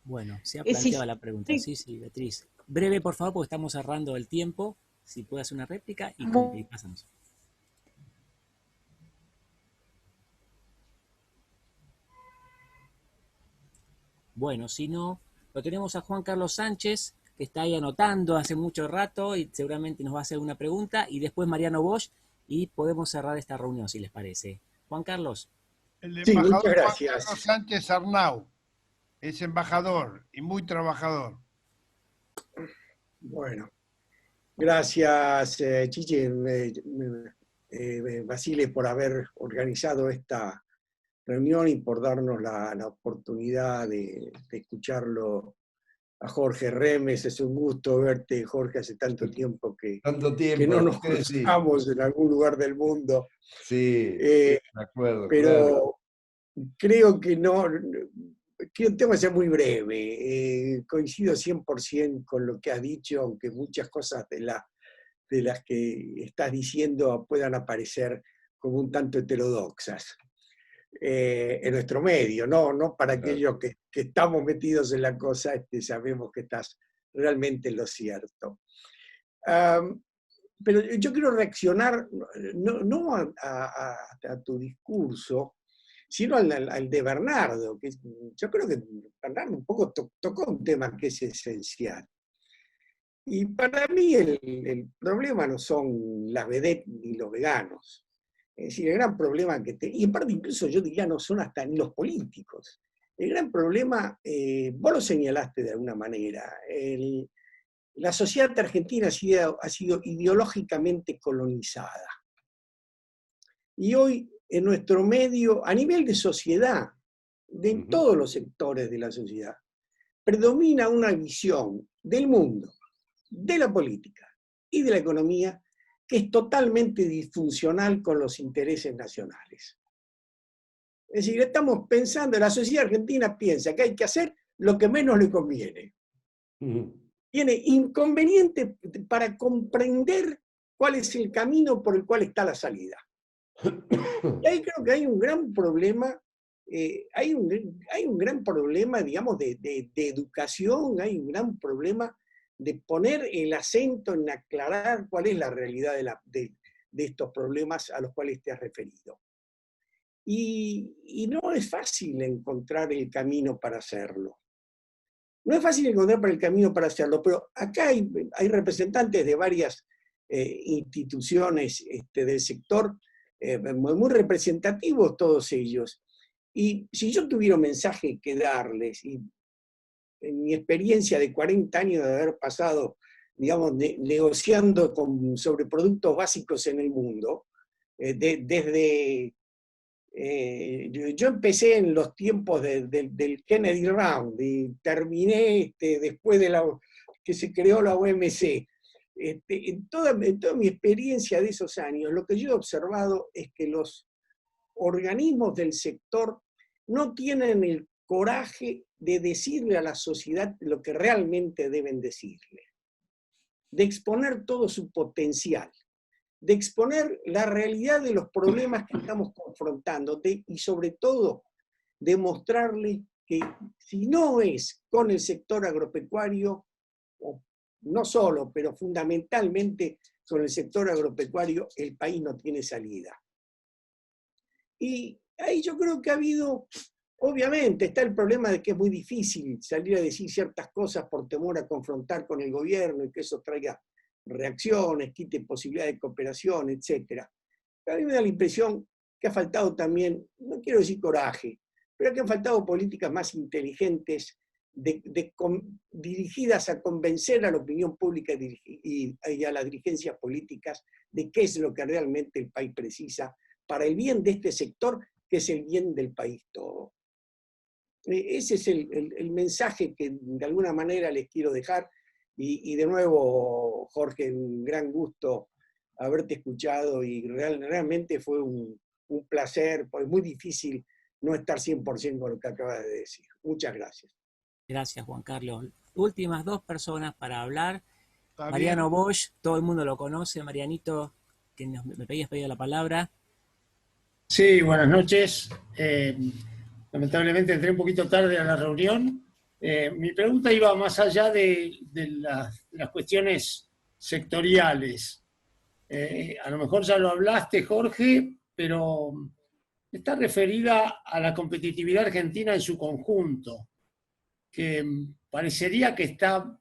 Bueno, se ha Es planteado la pregunta. histórico. Sí, Beatriz. Breve, por favor, porque estamos cerrando el tiempo. Si puede hacer una réplica y pasamos. Bueno, si no, lo tenemos a Juan Carlos Sánchez, que está ahí anotando hace mucho rato y seguramente nos va a hacer una pregunta, y después Mariano Bosch, y podemos cerrar esta reunión, si les parece. Juan Carlos. El Sí, embajador muchas Juan gracias. Carlos Sánchez Arnau es embajador y muy trabajador. Bueno, gracias, Chiche, Basile, por haber organizado esta reunión y por darnos la oportunidad de escucharlo a Jorge Remes. Es un gusto verte, Jorge, hace tanto tiempo que no nos cruzamos en algún lugar del mundo. Sí, de acuerdo, pero claro. Creo que el tema sea muy breve. Coincido 100% con lo que has dicho, aunque muchas cosas de las que estás diciendo puedan aparecer como un tanto heterodoxas en nuestro medio, no para aquellos que estamos metidos en la cosa, sabemos que estás realmente en lo cierto. Pero yo quiero reaccionar no a tu discurso, sino al de Bernardo, que yo creo que Bernardo un poco tocó un tema que es esencial. Y para mí el problema no son las vedettes ni los veganos. Es decir, el gran problema y en parte incluso yo diría no son hasta ni los políticos. El gran problema, vos lo señalaste de alguna manera, la sociedad argentina ha sido ideológicamente colonizada. Y hoy en nuestro medio, a nivel de sociedad, en todos los sectores de la sociedad, predomina una visión del mundo, de la política y de la economía que es totalmente disfuncional con los intereses nacionales. Es decir, estamos pensando, la sociedad argentina piensa que hay que hacer lo que menos le conviene. Tiene inconveniente para comprender cuál es el camino por el cual está la salida. Y ahí creo que hay un gran problema, hay un gran problema, digamos, de educación, hay un gran problema de poner el acento en aclarar cuál es la realidad de estos problemas a los cuales te has referido. Y no es fácil encontrar el camino para hacerlo. No es fácil encontrar el camino para hacerlo, pero acá hay representantes de varias instituciones del sector, muy representativos todos ellos. Y si yo tuviera un mensaje que darles, y en mi experiencia de 40 años de haber pasado, digamos, negociando sobre productos básicos en el mundo, yo empecé en los tiempos del Kennedy Round y terminé después de que se creó la OMC. En toda mi experiencia de esos años, lo que yo he observado es que los organismos del sector no tienen el coraje de decirle a la sociedad lo que realmente deben decirle, de exponer todo su potencial, de exponer la realidad de los problemas que estamos confrontando y sobre todo de mostrarle que si no es con el sector agropecuario, o no solo, pero fundamentalmente con el sector agropecuario, el país no tiene salida. Y ahí yo creo que ha habido, obviamente, está el problema de que es muy difícil salir a decir ciertas cosas por temor a confrontar con el gobierno y que eso traiga reacciones, quite posibilidades de cooperación, etc. Pero a mí me da la impresión que ha faltado también, no quiero decir coraje, pero que han faltado políticas más inteligentes dirigidas a convencer a la opinión pública y a las dirigencias políticas de qué es lo que realmente el país precisa para el bien de este sector, que es el bien del país todo. ese es el mensaje que de alguna manera les quiero dejar. Y de nuevo, Jorge, un gran gusto haberte escuchado y realmente fue un placer, pues muy difícil no estar 100% con lo que acabas de decir. Muchas gracias. Gracias, Juan Carlos. Últimas dos personas para hablar. Está Mariano bien. Bosch, todo el mundo lo conoce. Marianito, que me pedías pedido la palabra. Sí, buenas noches. Lamentablemente entré un poquito tarde a la reunión. Mi pregunta iba más allá de las cuestiones sectoriales. A lo mejor ya lo hablaste, Jorge, pero está referida a la competitividad argentina en su conjunto, que parecería que está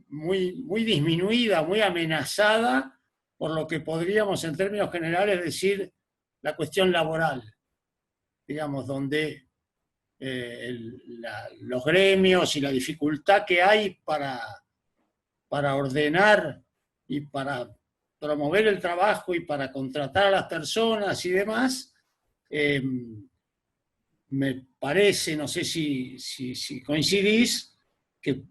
muy disminuida, muy amenazada por lo que podríamos en términos generales decir la cuestión laboral, digamos, donde los gremios y la dificultad que hay para ordenar y para promover el trabajo y para contratar a las personas y demás, me parece, no sé si coincidís, que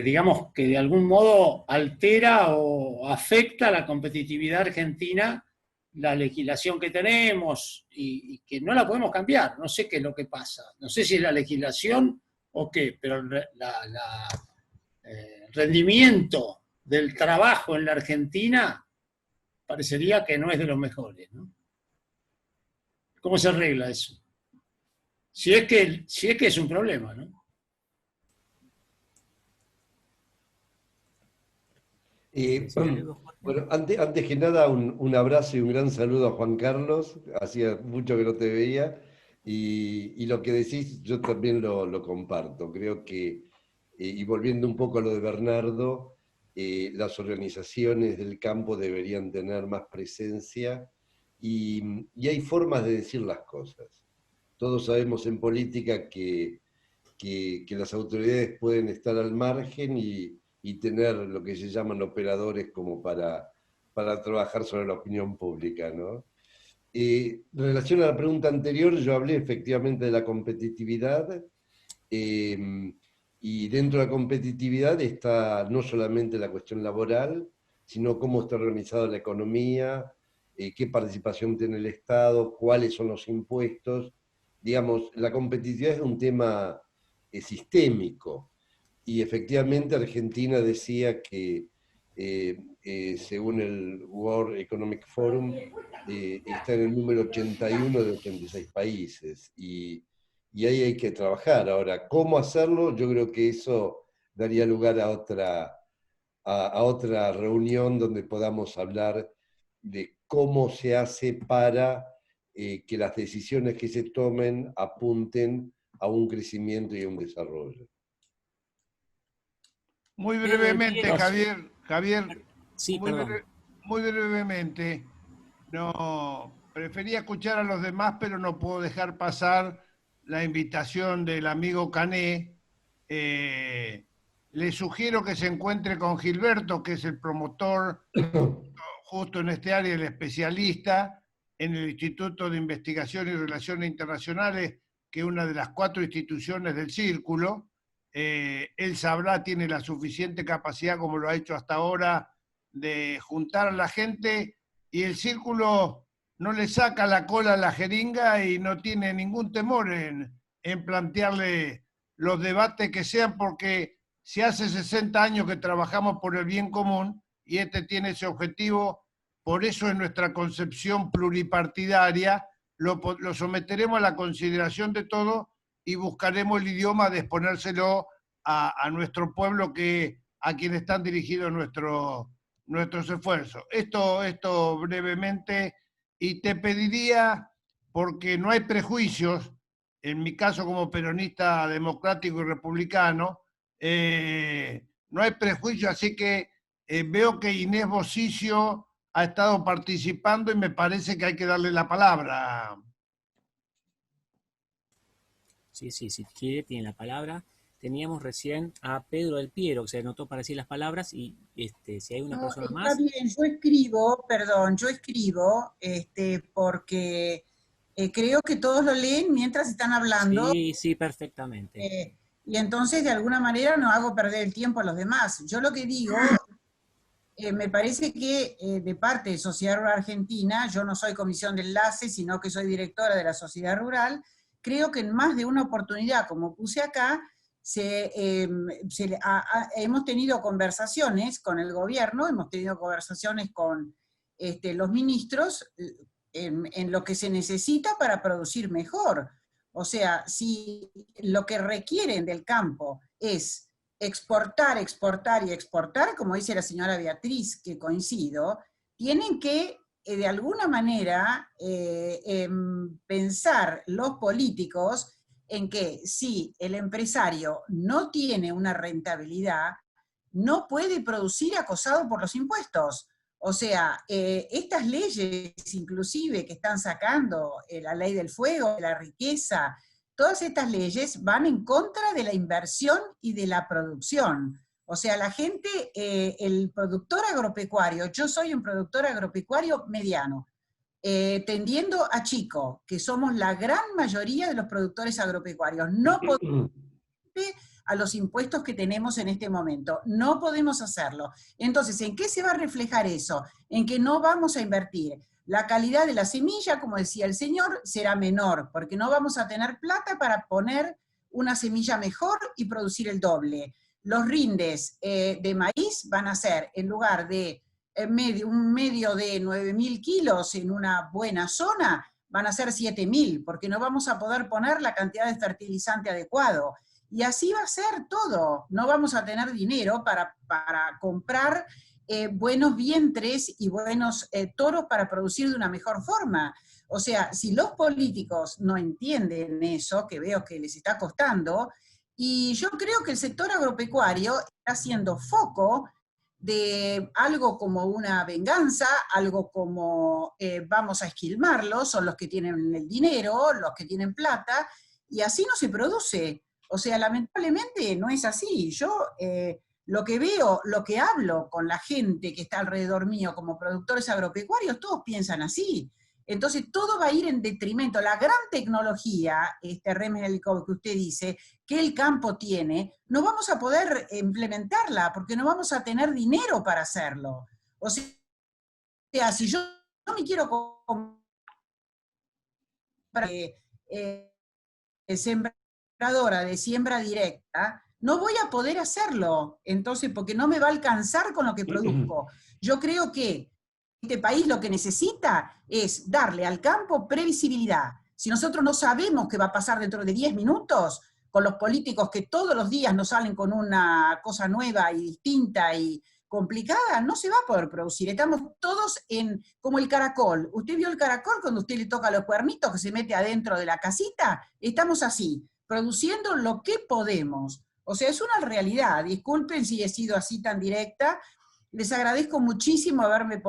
digamos que de algún modo altera o afecta la competitividad argentina, la legislación que tenemos y que no la podemos cambiar. No sé qué es lo que pasa. No sé si es la legislación o qué, pero el rendimiento del trabajo en la Argentina parecería que no es de los mejores, ¿no? ¿Cómo se arregla eso? Si es que es un problema, ¿no? Bueno, antes que nada, un abrazo y un gran saludo a Juan Carlos. Hacía mucho que no te veía. Y lo que decís, yo también lo comparto. Creo que, y volviendo un poco a lo de Bernardo, las organizaciones del campo deberían tener más presencia y hay formas de decir las cosas. Todos sabemos en política que las autoridades pueden estar al margen y tener lo que se llaman operadores como para trabajar sobre la opinión pública, ¿no? En relación a la pregunta anterior, yo hablé efectivamente de la competitividad, y dentro de la competitividad está no solamente la cuestión laboral, sino cómo está organizada la economía, qué participación tiene el Estado, cuáles son los impuestos. Digamos, la competitividad es un tema sistémico. Y efectivamente Argentina decía que, según el World Economic Forum, está en el número 81 de 86 países. Y ahí hay que trabajar. Ahora, ¿cómo hacerlo? Yo creo que eso daría lugar a otra reunión donde podamos hablar de cómo se hace para que las decisiones que se tomen apunten a un crecimiento y a un desarrollo. Muy brevemente, Javier, Sí, muy brevemente. No, prefería escuchar a los demás, pero no puedo dejar pasar la invitación del amigo Cané. Le sugiero que se encuentre con Gilberto, que es el promotor justo en este área, el especialista en el Instituto de Investigación y Relaciones Internacionales, que es una de las 4 instituciones del Círculo. Él sabrá, tiene la suficiente capacidad, como lo ha hecho hasta ahora, de juntar a la gente, y el Círculo no le saca la cola a la jeringa y no tiene ningún temor en plantearle los debates que sean, porque si hace 60 años que trabajamos por el bien común y este tiene ese objetivo, por eso en nuestra concepción pluripartidaria lo someteremos a la consideración de todos y buscaremos el idioma de exponérselo a nuestro pueblo, a quien están dirigidos nuestros esfuerzos. Esto brevemente, y te pediría, porque no hay prejuicios, en mi caso como peronista democrático y republicano, no hay prejuicios, así que veo que Inés Bosicio ha estado participando y me parece que hay que darle la palabra. Sí, si quiere, tiene la palabra. Teníamos recién a Pedro del Piero, que se anotó para decir las palabras, y si hay una persona más. Está bien, yo escribo, porque creo que todos lo leen mientras están hablando. Sí, sí, perfectamente. Y entonces de alguna manera no hago perder el tiempo a los demás. Yo lo que digo, me parece que de parte de Sociedad Rural Argentina, yo no soy comisión de enlace, sino que soy directora de la Sociedad Rural, creo que en más de una oportunidad, como puse acá, hemos tenido conversaciones con el gobierno, hemos tenido conversaciones con los ministros en lo que se necesita para producir mejor. O sea, si lo que requieren del campo es exportar, exportar y exportar, como dice la señora Beatriz, que coincido, tienen que de alguna manera pensar los políticos en que si el empresario no tiene una rentabilidad, no puede producir acosado por los impuestos. O sea, estas leyes inclusive que están sacando, la ley del fuego, de la riqueza, todas estas leyes van en contra de la inversión y de la producción. O sea, la gente, el productor agropecuario, yo soy un productor agropecuario mediano, tendiendo a chico, que somos la gran mayoría de los productores agropecuarios. No podemos a los impuestos que tenemos en este momento. No podemos hacerlo. Entonces, ¿en qué se va a reflejar eso? En que no vamos a invertir. La calidad de la semilla, como decía el señor, será menor, porque no vamos a tener plata para poner una semilla mejor y producir el doble. Los rindes de maíz van a ser, en lugar de un medio de 9.000 kilos en una buena zona, van a ser 7.000, porque no vamos a poder poner la cantidad de fertilizante adecuado. Y así va a ser todo. No vamos a tener dinero para comprar buenos vientres y buenos toros para producir de una mejor forma. O sea, si los políticos no entienden eso, que veo que les está costando, y yo creo que el sector agropecuario está haciendo foco de algo como una venganza, algo como vamos a esquilmarlos, son los que tienen el dinero, los que tienen plata, y así no se produce. O sea, lamentablemente no es así. Yo lo que veo, lo que hablo con la gente que está alrededor mío como productores agropecuarios, todos piensan así. Entonces todo va a ir en detrimento. La gran tecnología, Remelikov, que usted dice, que el campo tiene, no vamos a poder implementarla porque no vamos a tener dinero para hacerlo. O sea, si yo no me quiero comprar sembradora de siembra directa, no voy a poder hacerlo, entonces, porque no me va a alcanzar con lo que produzco. Yo creo que este país lo que necesita es darle al campo previsibilidad. Si nosotros no sabemos qué va a pasar dentro de 10 minutos, con los políticos que todos los días nos salen con una cosa nueva y distinta y complicada, no se va a poder producir. Estamos todos como el caracol. ¿Usted vio el caracol cuando usted le toca los cuernitos que se mete adentro de la casita? Estamos así, produciendo lo que podemos. O sea, es una realidad. Disculpen si he sido así tan directa. Les agradezco muchísimo haber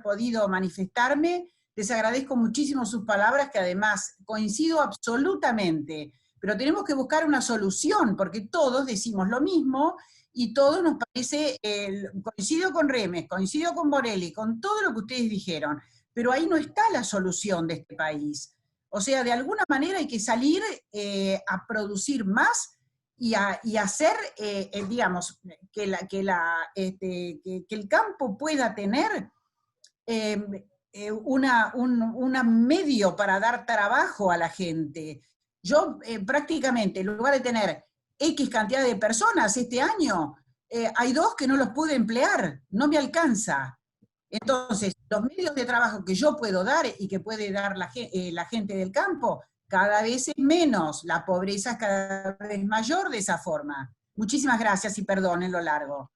podido manifestarme. Les agradezco muchísimo sus palabras, que además coincido absolutamente. Pero tenemos que buscar una solución, porque todos decimos lo mismo y todos nos parece, coincido con Remes, coincido con Borelli, con todo lo que ustedes dijeron, pero ahí no está la solución de este país. O sea, de alguna manera hay que salir a producir más y hacer, digamos, que el campo pueda tener un medio para dar trabajo a la gente. Yo prácticamente, en lugar de tener X cantidad de personas este año, hay 2 que no los pude emplear, no me alcanza. Entonces, los medios de trabajo que yo puedo dar y que puede dar la gente del campo, cada vez es menos, la pobreza es cada vez mayor de esa forma. Muchísimas gracias y perdonen lo largo.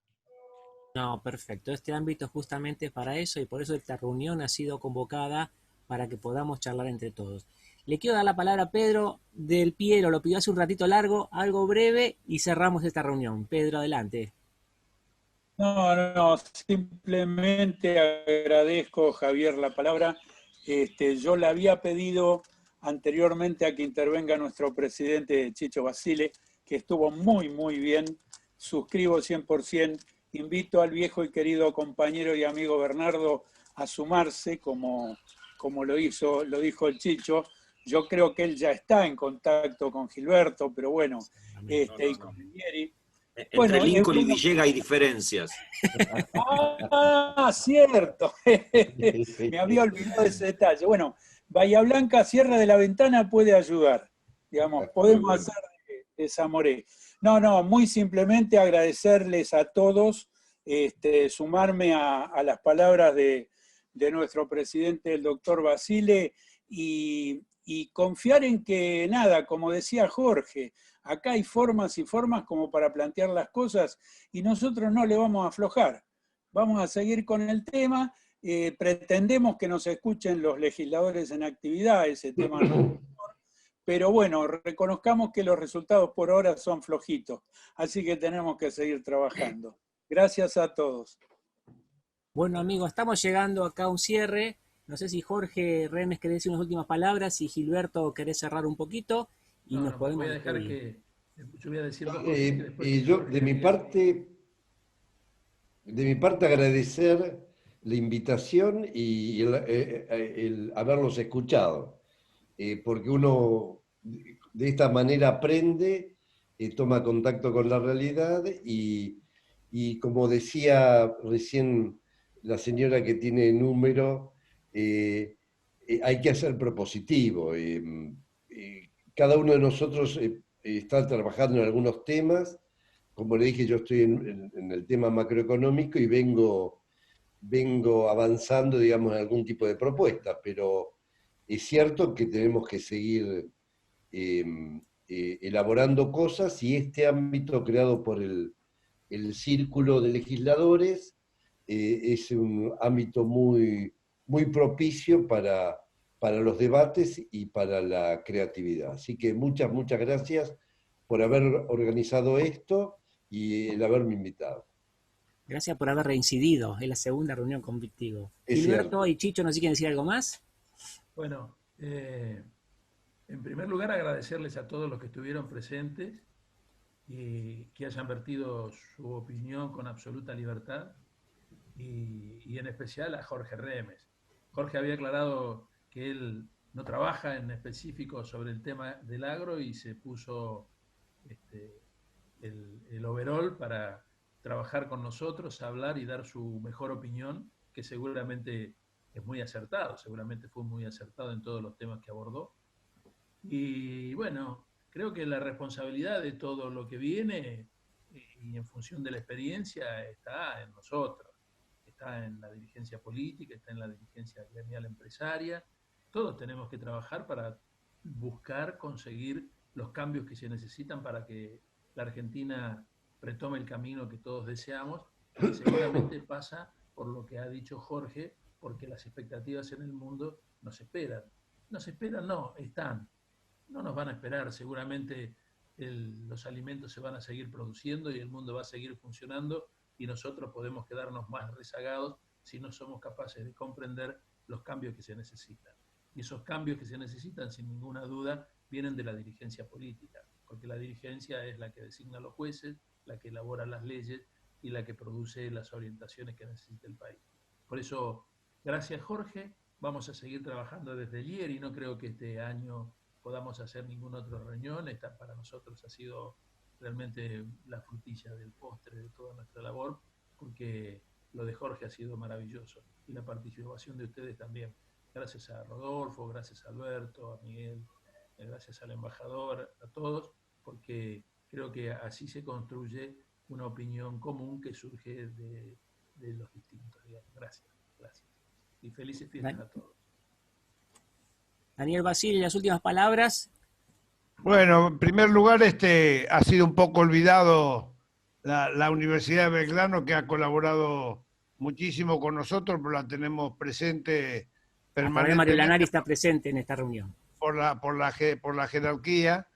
No, perfecto. Este ámbito es justamente para eso y por eso esta reunión ha sido convocada para que podamos charlar entre todos. Le quiero dar la palabra a Pedro del Piero, lo pidió hace un ratito largo, algo breve y cerramos esta reunión. Pedro, adelante. No, simplemente agradezco, Javier, la palabra. Yo le había pedido anteriormente a que intervenga nuestro presidente Chicho Basile, que estuvo muy, muy bien. Suscribo 100%. Invito al viejo y querido compañero y amigo Bernardo a sumarse, como lo dijo el Chicho, Yo creo que él ya está en contacto con Gilberto, pero bueno, y con Vieri. Entre Bueno, Lincoln y Villegas hay diferencias. Ah, cierto. Me había olvidado ese detalle. Bueno, Bahía Blanca, Sierra de la Ventana puede ayudar. Digamos, podemos hacer de Zamoré. No, muy simplemente agradecerles a todos, sumarme a las palabras de nuestro presidente, el doctor Basile, y confiar en que, nada, como decía Jorge, acá hay formas y formas como para plantear las cosas y nosotros no le vamos a aflojar. Vamos a seguir con el tema. Pretendemos que nos escuchen los legisladores en actividad, ese tema no. Pero bueno, reconozcamos que los resultados por ahora son flojitos, así que tenemos que seguir trabajando. Gracias a todos. Bueno, amigos, estamos llegando acá a un cierre. No sé si Jorge Remes querés decir unas últimas palabras, si Gilberto querés cerrar un poquito y nos podemos voy a dejar despedir. yo voy a decir yo de mi parte agradecer la invitación y el haberlos escuchado, porque uno de esta manera aprende, toma contacto con la realidad y como decía recién la señora que tiene número, hay que ser propositivo. Cada uno de nosotros está trabajando en algunos temas. Como le dije, yo estoy en el tema macroeconómico y vengo avanzando, digamos, en algún tipo de propuesta, pero es cierto que tenemos que seguir elaborando cosas y este ámbito creado por el Círculo de Legisladores es un ámbito muy, muy propicio para los debates y para la creatividad. Así que muchas gracias por haber organizado esto y el haberme invitado. Gracias por haber reincidido. Es la segunda reunión contigo. Es Gilberto cierto. y Chicho, ¿no sé si quieren decir algo más? Bueno, en primer lugar agradecerles a todos los que estuvieron presentes y que hayan vertido su opinión con absoluta libertad y en especial a Jorge Remes. Jorge había aclarado que él no trabaja en específico sobre el tema del agro y se puso el overall para trabajar con nosotros, hablar y dar su mejor opinión, que seguramente es muy acertado, seguramente fue muy acertado en todos los temas que abordó. Y bueno, creo que la responsabilidad de todo lo que viene y en función de la experiencia está en nosotros, está en la dirigencia política, está en la dirigencia gremial empresaria. Todos tenemos que trabajar para buscar conseguir los cambios que se necesitan para que la Argentina retome el camino que todos deseamos, y seguramente pasa por lo que ha dicho Jorge, porque las expectativas en el mundo nos esperan. Nos esperan, no, están. No nos van a esperar, seguramente los alimentos se van a seguir produciendo y el mundo va a seguir funcionando y nosotros podemos quedarnos más rezagados si no somos capaces de comprender los cambios que se necesitan. Y esos cambios que se necesitan, sin ninguna duda, vienen de la dirigencia política, porque la dirigencia es la que designa a los jueces, la que elabora las leyes y la que produce las orientaciones que necesita el país. Por eso, gracias Jorge, vamos a seguir trabajando desde ayer y no creo que este año podamos hacer ninguna otra reunión. Esta para nosotros ha sido realmente la frutilla del postre de toda nuestra labor, porque lo de Jorge ha sido maravilloso y la participación de ustedes también. Gracias a Rodolfo, gracias a Alberto, a Miguel, gracias al embajador, a todos, porque creo que así se construye una opinión común que surge de los distintos. Digamos. Gracias. Y felices fiestas a todos. Daniel Basile, las últimas palabras. Bueno, en primer lugar, ha sido un poco olvidado la Universidad de Belgrano, que ha colaborado muchísimo con nosotros, pero la tenemos presente permanentemente. Mario Lanari está presente en esta reunión. Por la jerarquía.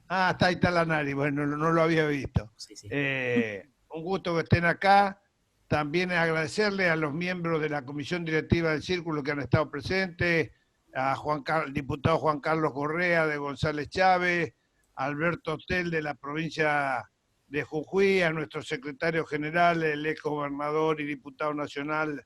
Ah, está Lanari, bueno, no lo había visto. Sí. Un gusto que estén acá. También agradecerle a los miembros de la comisión directiva del Círculo que han estado presentes, al diputado Juan Carlos Correa de González Chávez, a Alberto Hotel de la provincia de Jujuy, a nuestro secretario general, el ex gobernador y diputado nacional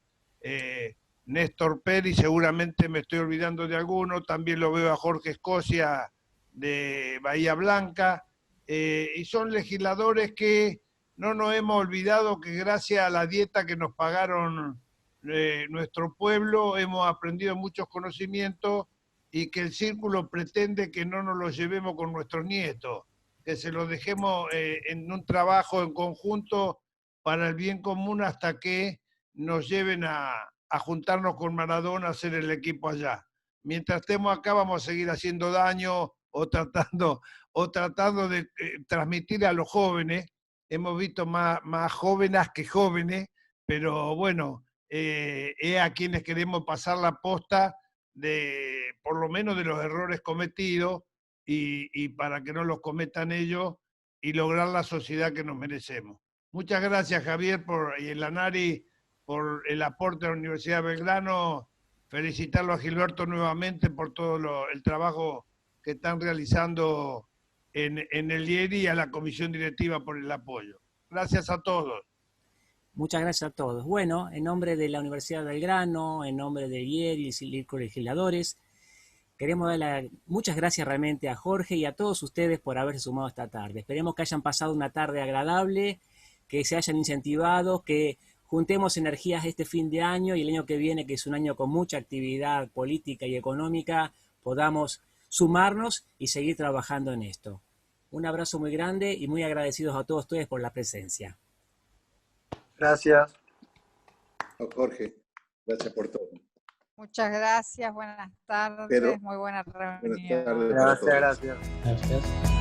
Néstor Peri, seguramente me estoy olvidando de alguno, también lo veo a Jorge Escocia de Bahía Blanca, y son legisladores que no nos hemos olvidado que gracias a la dieta que nos pagaron nuestro pueblo hemos aprendido muchos conocimientos y que el círculo pretende que no nos los llevemos con nuestros nietos, que se los dejemos en un trabajo en conjunto para el bien común hasta que nos lleven a juntarnos con Maradona a hacer el equipo allá. Mientras estemos acá vamos a seguir haciendo daño o tratando de transmitir a los jóvenes. Hemos visto más jóvenes que jóvenes, pero bueno, es a quienes queremos pasar la posta de, por lo menos, de los errores cometidos y para que no los cometan ellos y lograr la sociedad que nos merecemos. Muchas gracias, Javier, y el ANARI por el aporte a la Universidad de Belgrano. Felicitarlo a Gilberto nuevamente por todo el trabajo que están realizando en el IERI y a la comisión directiva por el apoyo. Gracias a todos. Muchas gracias a todos. Bueno, en nombre de la Universidad de Belgrano, en nombre de IERI y el Círculo de Legisladores, queremos darle muchas gracias realmente a Jorge y a todos ustedes por haberse sumado esta tarde. Esperemos que hayan pasado una tarde agradable, que se hayan incentivado, que juntemos energías este fin de año y el año que viene, que es un año con mucha actividad política y económica, podamos sumarnos y seguir trabajando en esto. Un abrazo muy grande y muy agradecidos a todos ustedes por la presencia. Gracias. Jorge, gracias por todo. Muchas gracias, buenas tardes, muy buena reunión. Buenas tardes. Gracias.